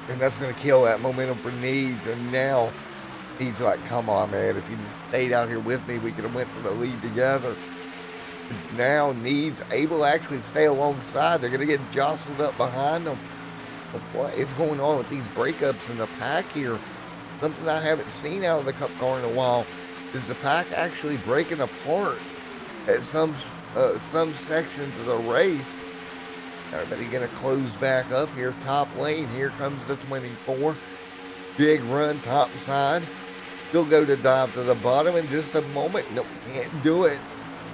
And that's going to kill that momentum for Needs. And now Needs like, come on, man. If you stayed out here with me, we could have went for the lead together. But now Needs able to actually stay alongside. They're going to get jostled up behind them. But what is going on with these breakups in the pack here? Something I haven't seen out of the Cup car in a while is the pack actually breaking apart at some sections of the race. Everybody going to close back up here. Top lane. Here comes the 24. Big run top side. He'll go to dive to the bottom in just a moment. Nope, can't do it.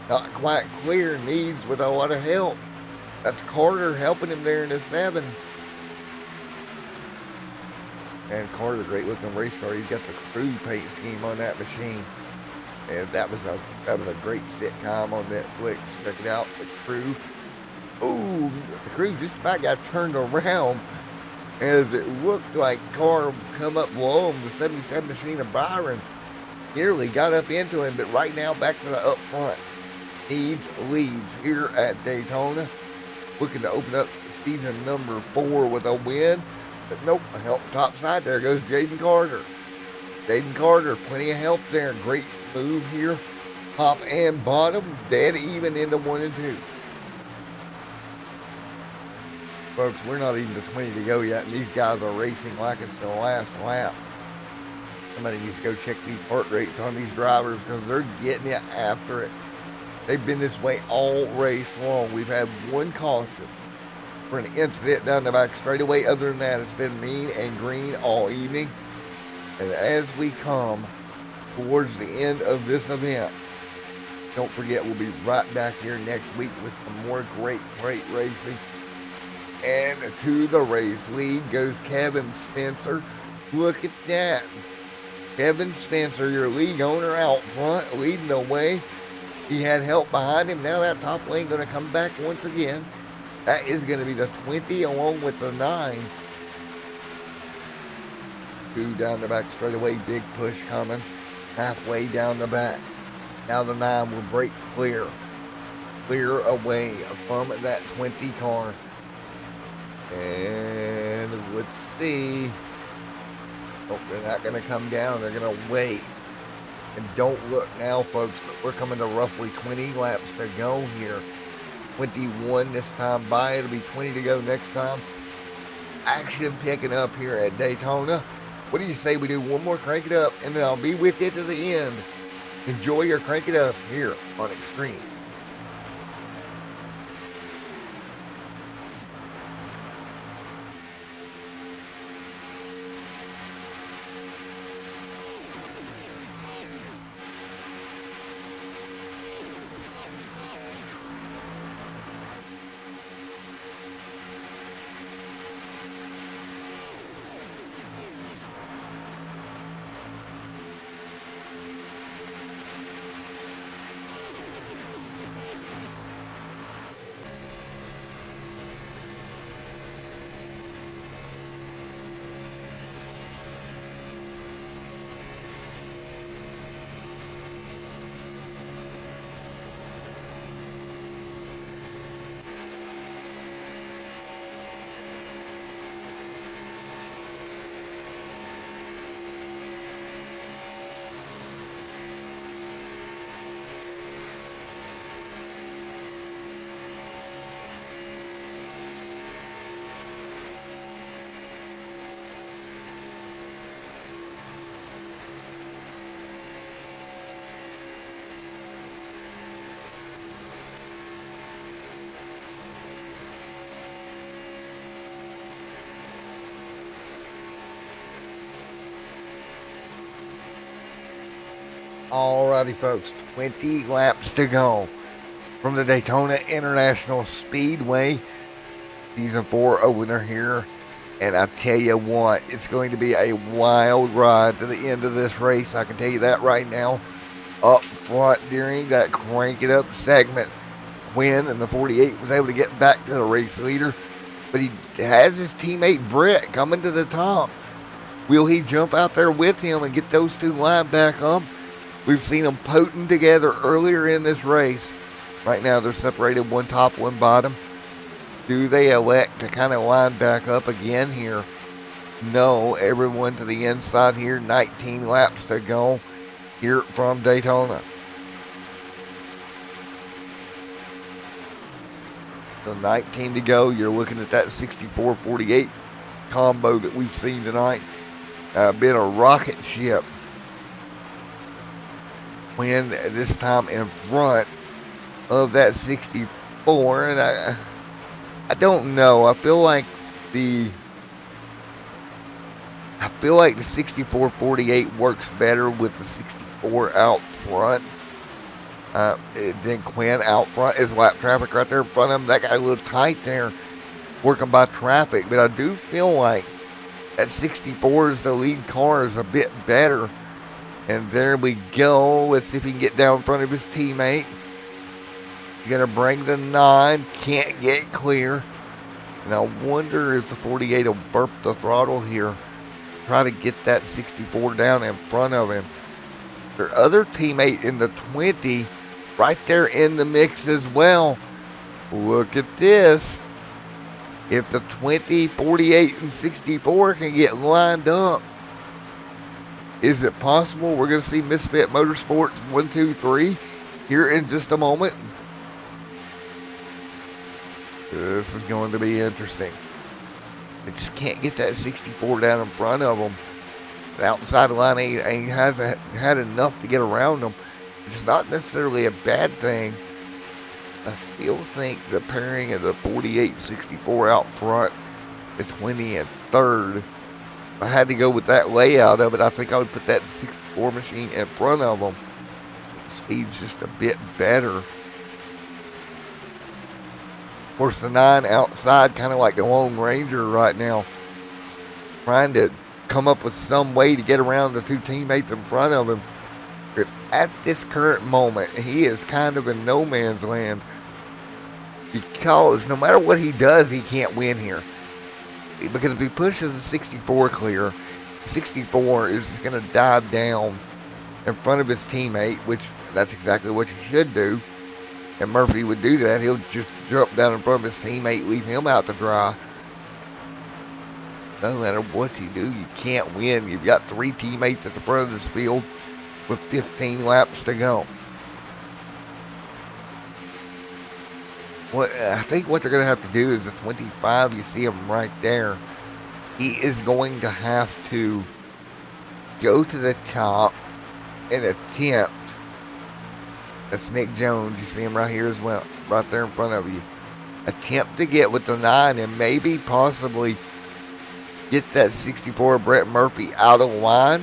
Not quite clear. Needs with a lot of help. That's Carter helping him there in the 7. And Carter, great looking race car. He's got the Crew paint scheme on that machine. And that was a great sitcom on Netflix. Check it out, The Crew. Ooh, the Crew just about got turned around as it looked like car come up below him. The 77 machine of Byron nearly got up into him, but right now back to the up front. Needs leads here at Daytona. Looking to open up season number 4 with a win. But nope, help top side. There goes Jaden Carter. Jaden Carter, plenty of help there. Great move here. Top and bottom, dead even into 1 and 2. Folks, we're not even to 20 to go yet, and these guys are racing like it's the last lap. Somebody needs to go check these heart rates on these drivers because they're getting it after it. They've been this way all race long. We've had one caution for an incident down the back straightaway. Other than that, it's been mean and green all evening. And as we come towards the end of this event, don't forget we'll be right back here next week with some more great racing. And to the race lead goes Kevin Spencer. Look at that. Kevin Spencer, your league owner out front, leading the way. He had help behind him. Now that top lane going to come back once again. That is going to be the 20 along with the 9. 2 down the back straightaway. Big push coming. Halfway down the back. Now the 9 will break clear. Clear away from that 20 car. And let's see. Oh, they're not going to come down. They're going to wait. And don't look now, folks, but we're coming to roughly 20 laps to go here. 21 this time by. It'll be 20 to go next time. Action picking up here at Daytona. What do you say we do one more Crank It Up, and then I'll be with you to the end. Enjoy your Crank It Up here on Extreme. Alrighty, folks. 20 laps to go from the Daytona International Speedway. Season 4 opener here. And I tell you what, it's going to be a wild ride to the end of this race. I can tell you that right now. Up front during that crank it up segment, Quinn in the 48 was able to get back to the race leader. But he has his teammate Brett coming to the top. Will he jump out there with him and get those two lined back up? We've seen them potent together earlier in this race. Right now they're separated, one top, one bottom. Do they elect to kind of line back up again here? No, everyone to the inside here. 19 laps to go here from Daytona. So 19 to go. You're looking at that 64-48 combo that we've seen tonight. Been a rocket ship. When this time in front of that 64, and I don't know. I feel like the 64-48 works better with the 64 out front than Quinn out front. Is lap traffic right there in front of him. That got a little tight there, working by traffic. But I do feel like that 64 is the lead car is a bit better. And there we go. Let's see if he can get down in front of his teammate. He's going to bring the 9. Can't get clear. And I wonder if the 48 will burp the throttle here. Try to get that 64 down in front of him. Their other teammate in the 20 right there in the mix as well. Look at this. If the 20, 48, and 64 can get lined up, is it possible we're going to see Misfit Motorsports 1, 2, 3 here in just a moment? This is going to be interesting. They just can't get that 64 down in front of them. The outside line hasn't had enough to get around them. It's not necessarily a bad thing. I still think the pairing of the 48-64 out front, the 20 and third, if I had to go with that layout of it, I think I would put that 64 machine in front of them. The speed's just a bit better. Of course, the 9 outside, kind of like the Lone Ranger right now, trying to come up with some way to get around the two teammates in front of him. Because at this current moment, he is kind of in no man's land. Because no matter what he does, he can't win here. Because if he pushes the 64 clear, 64 is just going to dive down in front of his teammate, which that's exactly what you should do. And Murphy would do that. He'll just jump down in front of his teammate, leave him out to dry. No matter what you do, you can't win. You've got 3 teammates at the front of this field with 15 laps to go. I think what they're going to have to do is the 25, you see him right there. He is going to have to go to the top and attempt. That's Nick Jones. You see him right here as well, right there in front of you. Attempt to get with the 9 and maybe possibly get that 64 Brett Murphy out of line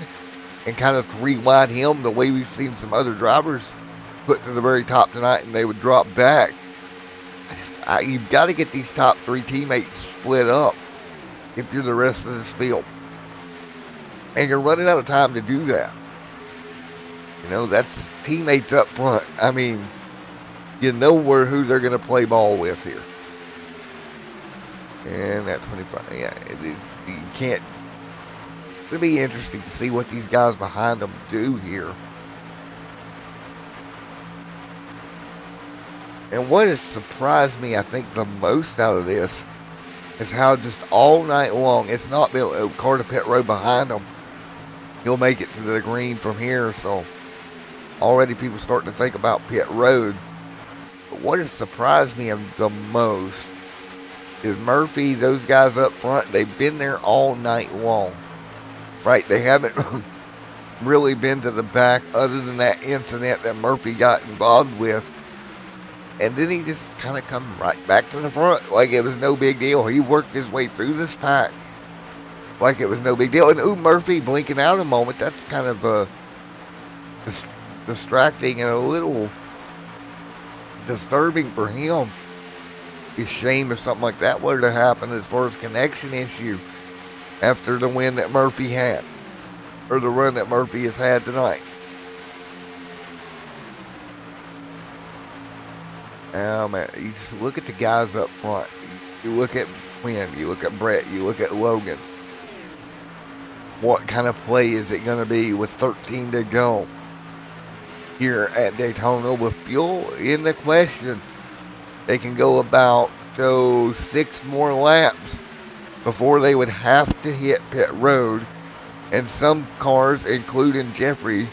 and kind of 3-wide him the way we've seen some other drivers put to the very top tonight, and they would drop back. You've got to get these top 3 teammates split up if you're the rest of this field. And you're running out of time to do that. You know, that's teammates up front. I mean, you know who they're going to play ball with here. And that 25, yeah, you can't. It'll be interesting to see what these guys behind them do here. And what has surprised me, I think, the most out of this is how just all night long, it's not been a car to pit road behind them. He'll make it to the green from here, so already people starting to think about pit road. But what has surprised me the most is Murphy, those guys up front, they've been there all night long. Right? They haven't really been to the back other than that incident that Murphy got involved with. And then he just kind of come right back to the front like it was no big deal. He worked his way through this pack like it was no big deal. And Murphy blinking out a moment, that's kind of distracting and a little disturbing for him. Be ashamed if something like that were to happen as far as connection issue after the win that Murphy had, or the run that Murphy has had tonight. Man, you just look at the guys up front. You look at Quinn, you look at Brett, you look at Logan. What kind of play is it going to be with 13 to go here at Daytona with fuel in the question? They can go about 6 more laps before they would have to hit pit road. And some cars, including Jeffrey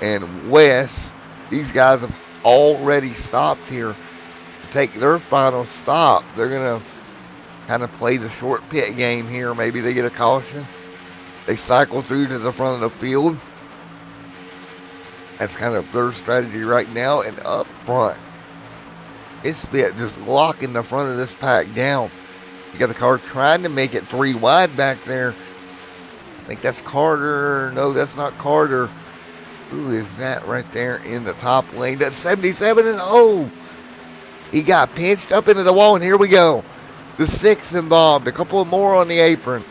and Wes, these guys have already stopped here to take their final stop. They're going to kind of play the short pit game here. Maybe they get a caution. They cycle through to the front of the field. That's kind of their strategy right now. And up front, it's just locking the front of this pack down. You got the car trying to make it 3 wide back there. I think that's Carter. No, that's not Carter. Who is that right there in the top lane? That's 77, and oh, he got pinched up into the wall, and here we go. The 6 involved. A couple more on the apron.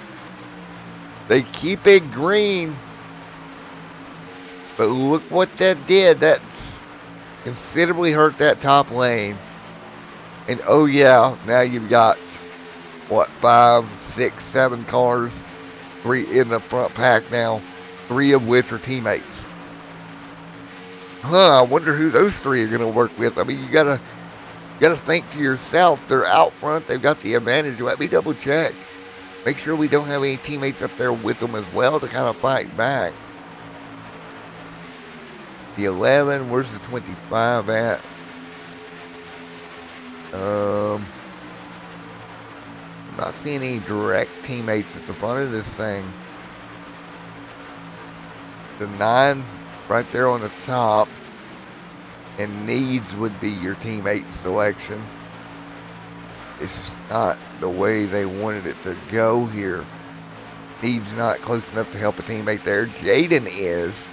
They keep it green. But look what that did. That's considerably hurt that top lane. And oh yeah, now you've got, what, 5, 6, 7 cars. 3 in the front pack now. 3 of which are teammates. I wonder who those 3 are going to work with. I mean, you gotta think to yourself, they're out front, they've got the advantage. Let me double check. Make sure we don't have any teammates up there with them as well to kind of fight back. The 11, where's the 25 at? I'm not seeing any direct teammates at the front of this thing. The 9 right there on the top, and Needs would be your teammate selection. It's just not the way they wanted it to go here. Needs not close enough to help a teammate there. Jaden is.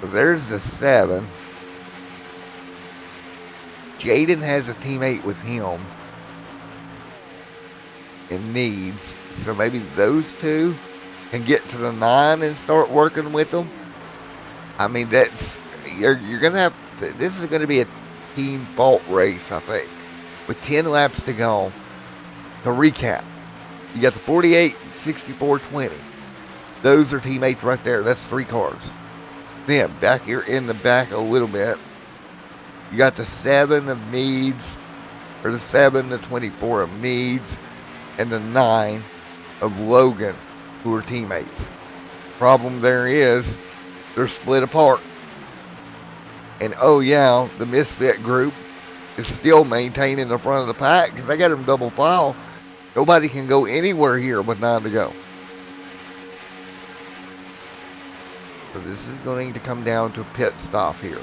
So there's the 7. Jaden has a teammate with him and Needs. So maybe those 2 can get to the 9 and start working with them. I mean, that's, you're going to have to, this is going to be a team fault race, I think, with 10 laps to go. To recap, you got the 48, 64, 20. Those are teammates right there. That's 3 cars. Then back here in the back a little bit, you got the 7 of Needs, or the 7 to 24 of Needs, and the 9 of Logan, who are teammates. Problem there is, they're split apart. And oh yeah, the Misfit group is still maintaining the front of the pack because they got them double file. Nobody can go anywhere here with 9 to go. So this is going to come down to a pit stop here.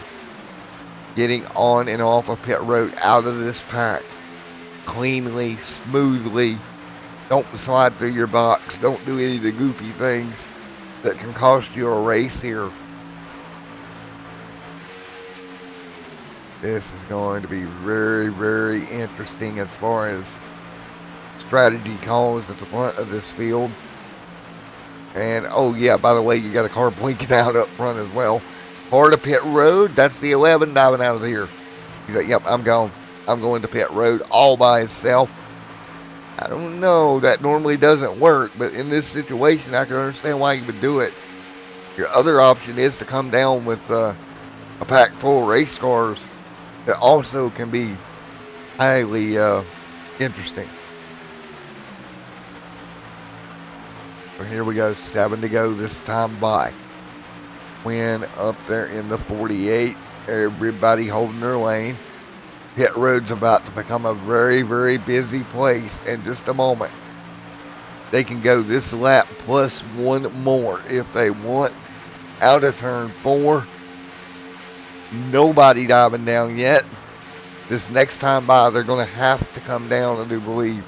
Getting on and off a pit road out of this pack cleanly, smoothly. Don't slide through your box. Don't do any of the goofy things that can cost you a race here. This is going to be very, very interesting as far as strategy calls at the front of this field. And oh yeah, by the way, you got a car blinking out up front as well. Part of pit road, that's the 11 diving out of here. He's like, yep, I'm gone. I'm going to pit road all by itself. I don't know, that normally doesn't work, but in this situation, I can understand why you would do it. Your other option is to come down with a pack full of race cars that also can be highly interesting. So here we go, 7 to go this time by. Quinn up there in the 48. Everybody holding their lane. Pit road's about to become a very, very busy place in just a moment. They can go this lap plus 1 more if they want. Out of turn 4. Nobody diving down yet. This next time by, they're going to have to come down, I do believe,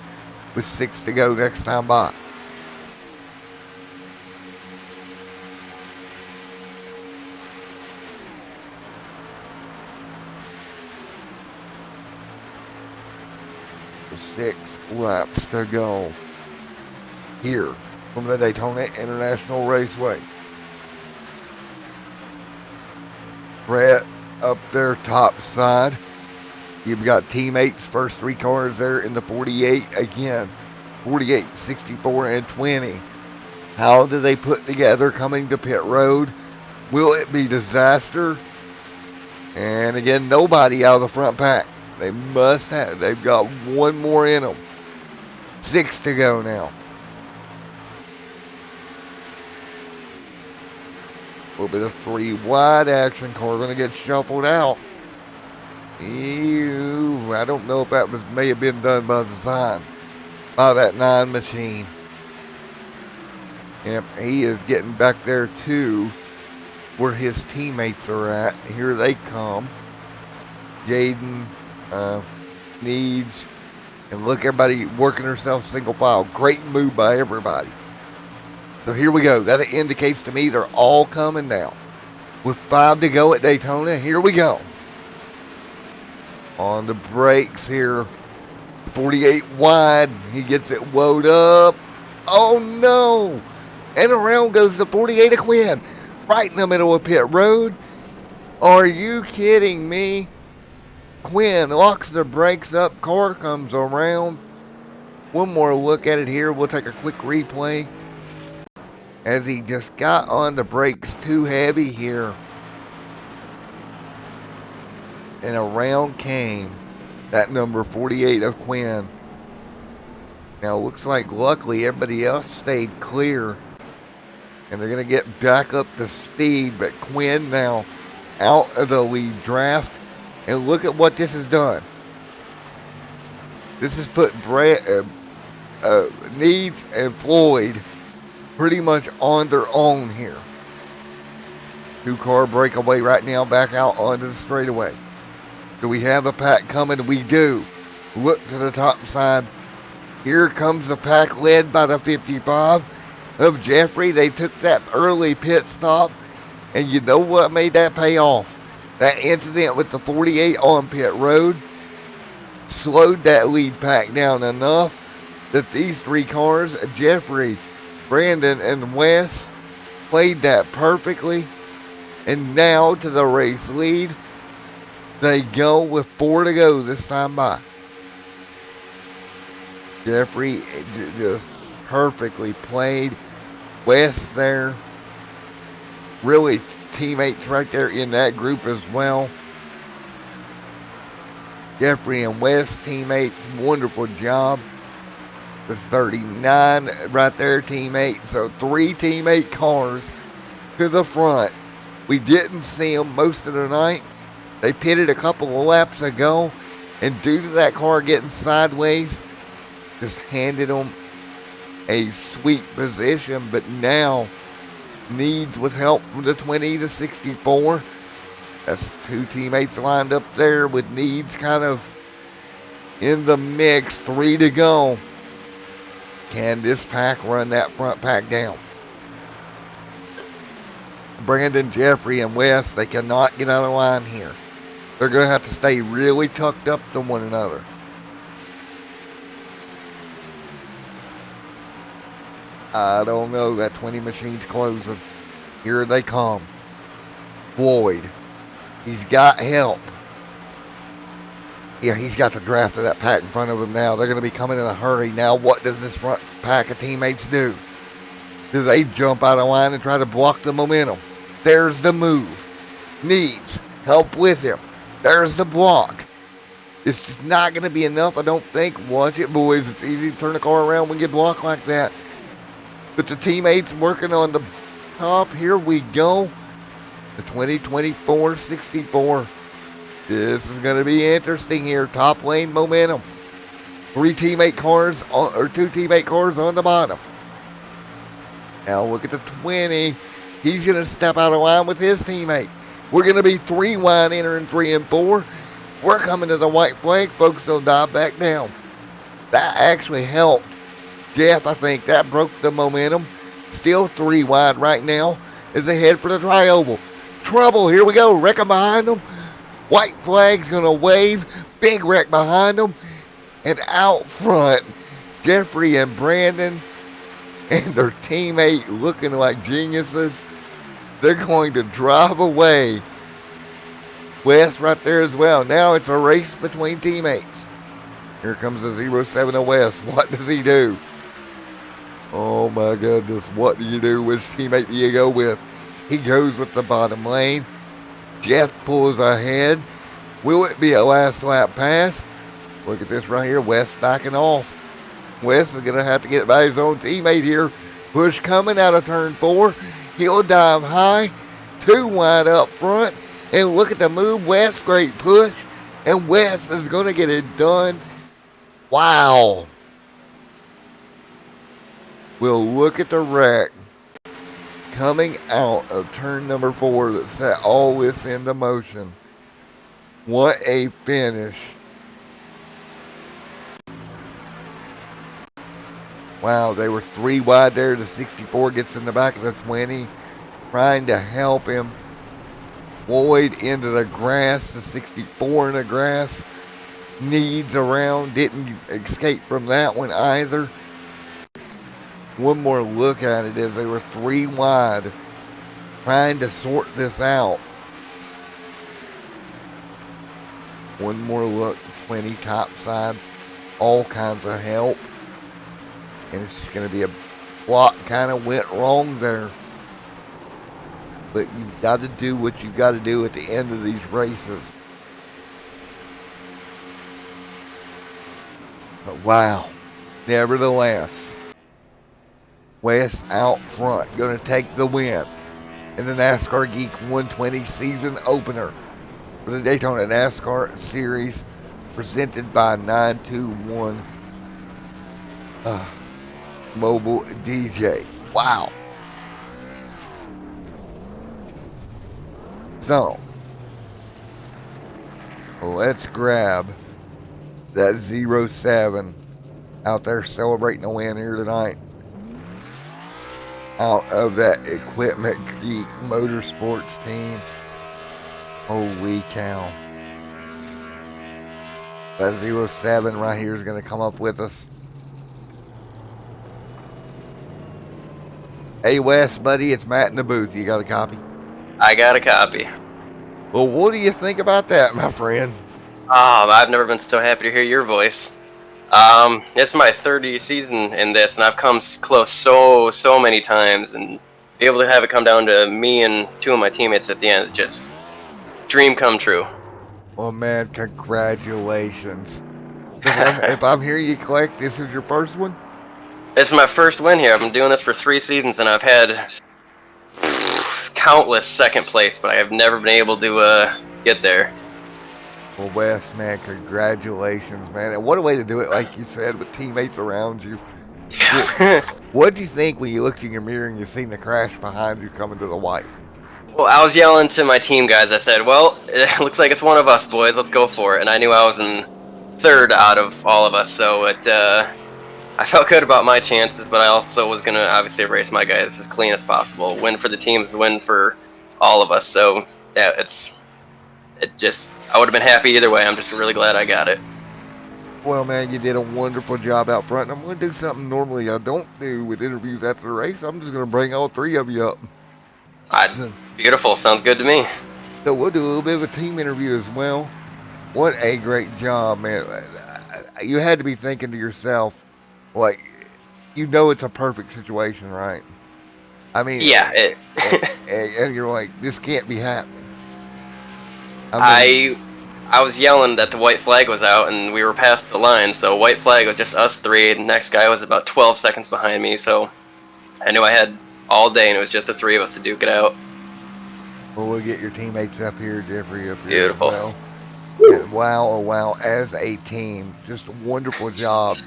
with 6 to go next time by. 6 laps to go here from the Daytona International Raceway. Brett up there top side. You've got teammates, first 3 cars there in the 48 again. 48, 64, and 20. How do they put together coming to pit road? Will it be disaster? And again, nobody out of the front pack. They must have. They've got one more in them. 6 to go now. A little bit of 3 wide action. Car going to get shuffled out. Ew, I don't know if that may have been done by design. By that 9 machine. Yep, he is getting back there too, where his teammates are at. Here they come. Jaden, Needs, and look, everybody working herself single file. Great move by everybody. So here we go. That indicates to me they're all coming now. With 5 to go at Daytona, here we go. On the brakes here. 48 wide. He gets it woed up. Oh no! And around goes the 48 of Quinn. Right in the middle of pit road. Are you kidding me? Quinn locks the brakes up. Car comes around. One more look at it here. We'll take a quick replay. As he just got on the brakes too heavy here. And around came that number 48 of Quinn. Now looks like luckily everybody else stayed clear. And they're going to get back up to speed. But Quinn now out of the lead draft. And look at what this has done. This has put Needs and Floyd pretty much on their own here. 2-car breakaway right now back out onto the straightaway. Do we have a pack coming? We do. Look to the top side. Here comes the pack led by the 55 of Jeffrey. They took that early pit stop. And you know what made that pay off? That incident with the 48 on pit road slowed that lead pack down enough that these 3 cars, Jeffrey, Brandon, and Wes, played that perfectly. And now to the race lead. They go with 4 to go this time by. Jeffrey just perfectly played. Wes there. Really teammates right there in that group as well. Jeffrey and Wes teammates, wonderful job. The 39 right there teammate. So 3 teammate cars to the front. We didn't see them most of the night. They pitted a couple of laps ago, and due to that car getting sideways, just handed them a sweet position. But now Needs with help from the 20 to 64. That's 2 teammates lined up there with Needs kind of in the mix. 3 to go. Can this pack run that front pack down? Brandon, Jeffrey, and Wes, they cannot get out of line here. They're going to have to stay really tucked up to one another. I don't know. That 20 machine's closing. Here they come. Floyd. He's got help. Yeah, he's got the draft of that pack in front of him now. They're going to be coming in a hurry. Now, what does this front pack of teammates do? Do they jump out of line and try to block the momentum? There's the move. Needs help with him. There's the block. It's just not going to be enough, I don't think. Watch it, boys. It's easy to turn the car around when you get blocked like that. But the teammates working on the top. Here we go. The 2024-64. This is going to be interesting here. Top lane momentum. 2 teammate cars on the bottom. Now look at the 20. He's going to step out of line with his teammate. We're going to be 3 wide entering 3 and 4. We're coming to the white flag. Folks, don't dive back down. That actually helped Jeff, I think. That broke the momentum. Still 3 wide right now as they head for the tri-oval. Trouble. Here we go. Wrecking behind them. White flag's going to wave. Big wreck behind them. And out front, Jeffrey and Brandon and their teammate looking like geniuses. They're going to drive away. West right there as well. Now it's a race between teammates. Here comes the 07 of West. What does he do? Oh my goodness. What do you do? Which teammate do you go with? He goes with the bottom lane. Jeff pulls ahead. Will it be a last lap pass? Look at this right here. West backing off. West is going to have to get by his own teammate here. Push coming out of turn 4. He'll dive high. 2 wide up front. And look at the move. West, great push. And West is going to get it done. Wow. We'll look at the wreck coming out of turn number 4 that set all this into motion. What a finish. Wow, they were 3 wide there. The 64 gets in the back of the 20, trying to help him. Boyd into the grass, the 64 in the grass. Needs around, didn't escape from that one either. One more look at it as they were 3 wide, trying to sort this out. One more look, 20 top side, all kinds of help. And it's just going to be a plot kind of went wrong there. But you've got to do what you've got to do at the end of these races. But wow, nevertheless, West out front, going to take the win in the NASCAR Geek 120 season opener for the Daytona NASCAR Series, presented by 921 Mobile DJ. Wow. So, let's grab that 07 out there celebrating a win here tonight. Out of that Equipment Geek Motorsports team. Holy cow. That 07 right here is going to come up with us. Hey Wes, buddy, it's Matt in the booth. You got a copy? I got a copy. Well, what do you think about that, my friend? I've never been so happy to hear your voice. It's my 30th season in this, and I've come close so many times, and be able to have it come down to me and 2 of my teammates at the end is just dream come true. Well, man, congratulations. If I'm hearing you correct, this is your first one? This is my first win here. I've been doing this for 3 seasons, and I've had countless second place, but I have never been able to get there. Well, Wes, man, congratulations, man. And what a way to do it, like you said, with teammates around you. Yeah. What do you think when you looked in your mirror and you seen the crash behind you coming to the white? Well, I was yelling to my team guys. I said, well, it looks like it's one of us, boys. Let's go for it. And I knew I was in 3rd out of all of us, so I felt good about my chances, but I also was going to obviously race my guys as clean as possible. Win for the teams, win for all of us. So, yeah, I would have been happy either way. I'm just really glad I got it. Well, man, you did a wonderful job out front. And I'm going to do something normally I don't do with interviews after the race. I'm just going to bring all 3 of you up. Beautiful. Sounds good to me. So we'll do a little bit of a team interview as well. What a great job, man. You had to be thinking to yourself, like, you know it's a perfect situation, right? I mean, yeah. And you're like, this can't be happening. I was yelling that the white flag was out, and we were past the line, so white flag was just us 3. The next guy was about 12 seconds behind me, so I knew I had all day, and it was just the 3 of us to duke it out. Well, we'll get your teammates up here, Jeffrey up here. Beautiful. As well. And wow, oh wow, as a team, just a wonderful job.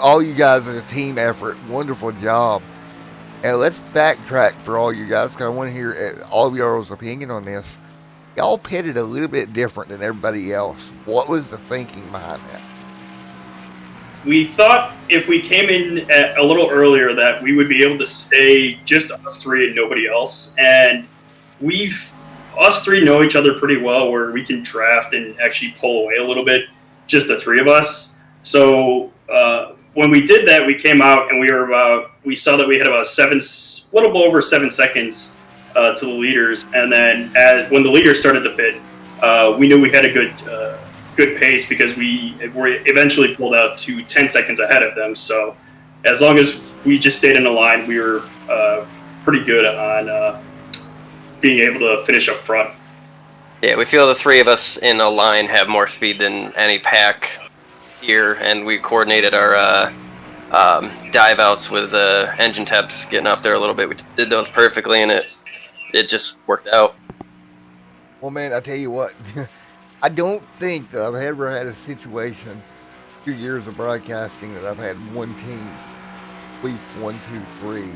All you guys in a team effort, wonderful job. And let's backtrack for all you guys, because I want to hear all of y'all's opinion on this. Y'all pitted a little bit different than everybody else. What was the thinking behind that? We thought if we came in a little earlier that we would be able to stay just us 3 and nobody else. And us 3 know each other pretty well, where we can draft and actually pull away a little bit, just the 3 of us. So when we did that, we came out and we saw that we had about little over 7 seconds to the leaders, and then when the leaders started to pit, we knew we had a good pace because we were eventually pulled out to 10 seconds ahead of them. So as long as we just stayed in the line, we were pretty good on being able to finish up front. Yeah, we feel the three of us in a line have more speed than any pack here, and we coordinated our dive outs with engine taps getting up there a little bit. We did those perfectly, and it just worked out. Well, man, I tell you what, I don't think that I've ever had a situation, 2 years of broadcasting, that I've had one team sweep 1, 2, 3.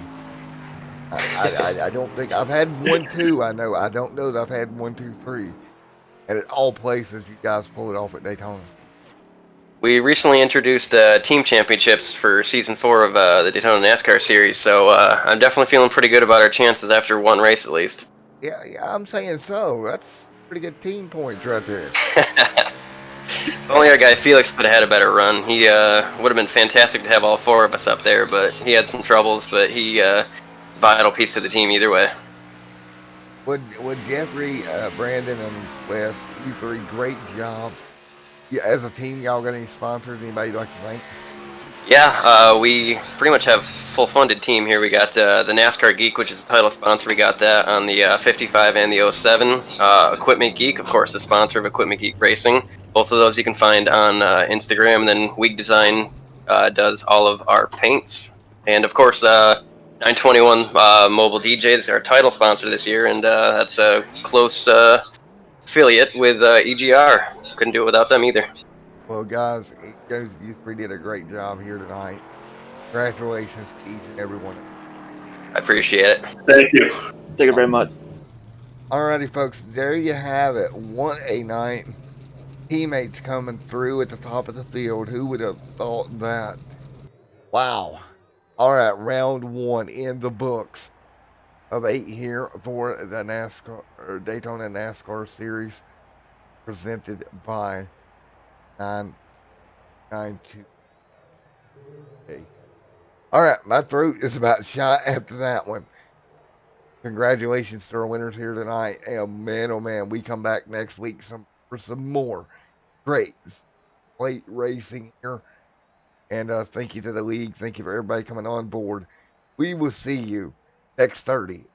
I don't think I've had 1, 2. I don't know that I've had 1, 2, 3. And at all places, you guys pull it off at Daytona. We recently introduced team championships for season 4 of the Daytona Nascar series, so I'm definitely feeling pretty good about our chances after one race at least. Yeah, I'm saying so. That's pretty good team points right there. If only our guy Felix would have had a better run. He would have been fantastic to have all 4 of us up there, but he had some troubles, but he vital piece to the team either way. Would Jeffrey, Brandon, and Wes, you three, great job. Yeah, as a team, y'all got any sponsors? Anybody you'd like to thank? Yeah, we pretty much have full funded team here. We got the NASCAR Geek, which is the title sponsor. We got that on the 55 and the 07. Equipment Geek, of course, the sponsor of Equipment Geek Racing. Both of those you can find on Instagram. And then Week Design does all of our paints. And of course, 921 Mobile DJs is our title sponsor this year, and that's a close affiliate with EGR. Couldn't do it without them either. Well, guys, you three did a great job here tonight. Congratulations to each and every one of you. I appreciate it. Thank you. Thank you very much. Alrighty, folks, there you have it. What a night. Teammates coming through at the top of the field. Who would have thought that? Wow. Alright, round 1 in the books of 8 here for the NASCAR or Daytona NASCAR series presented by 992. Okay. Alright, my throat is about shot after that one. Congratulations to our winners here tonight. And man, oh man, we come back next week for some more great plate racing here. And thank you to the league. Thank you for everybody coming on board. We will see you next 30.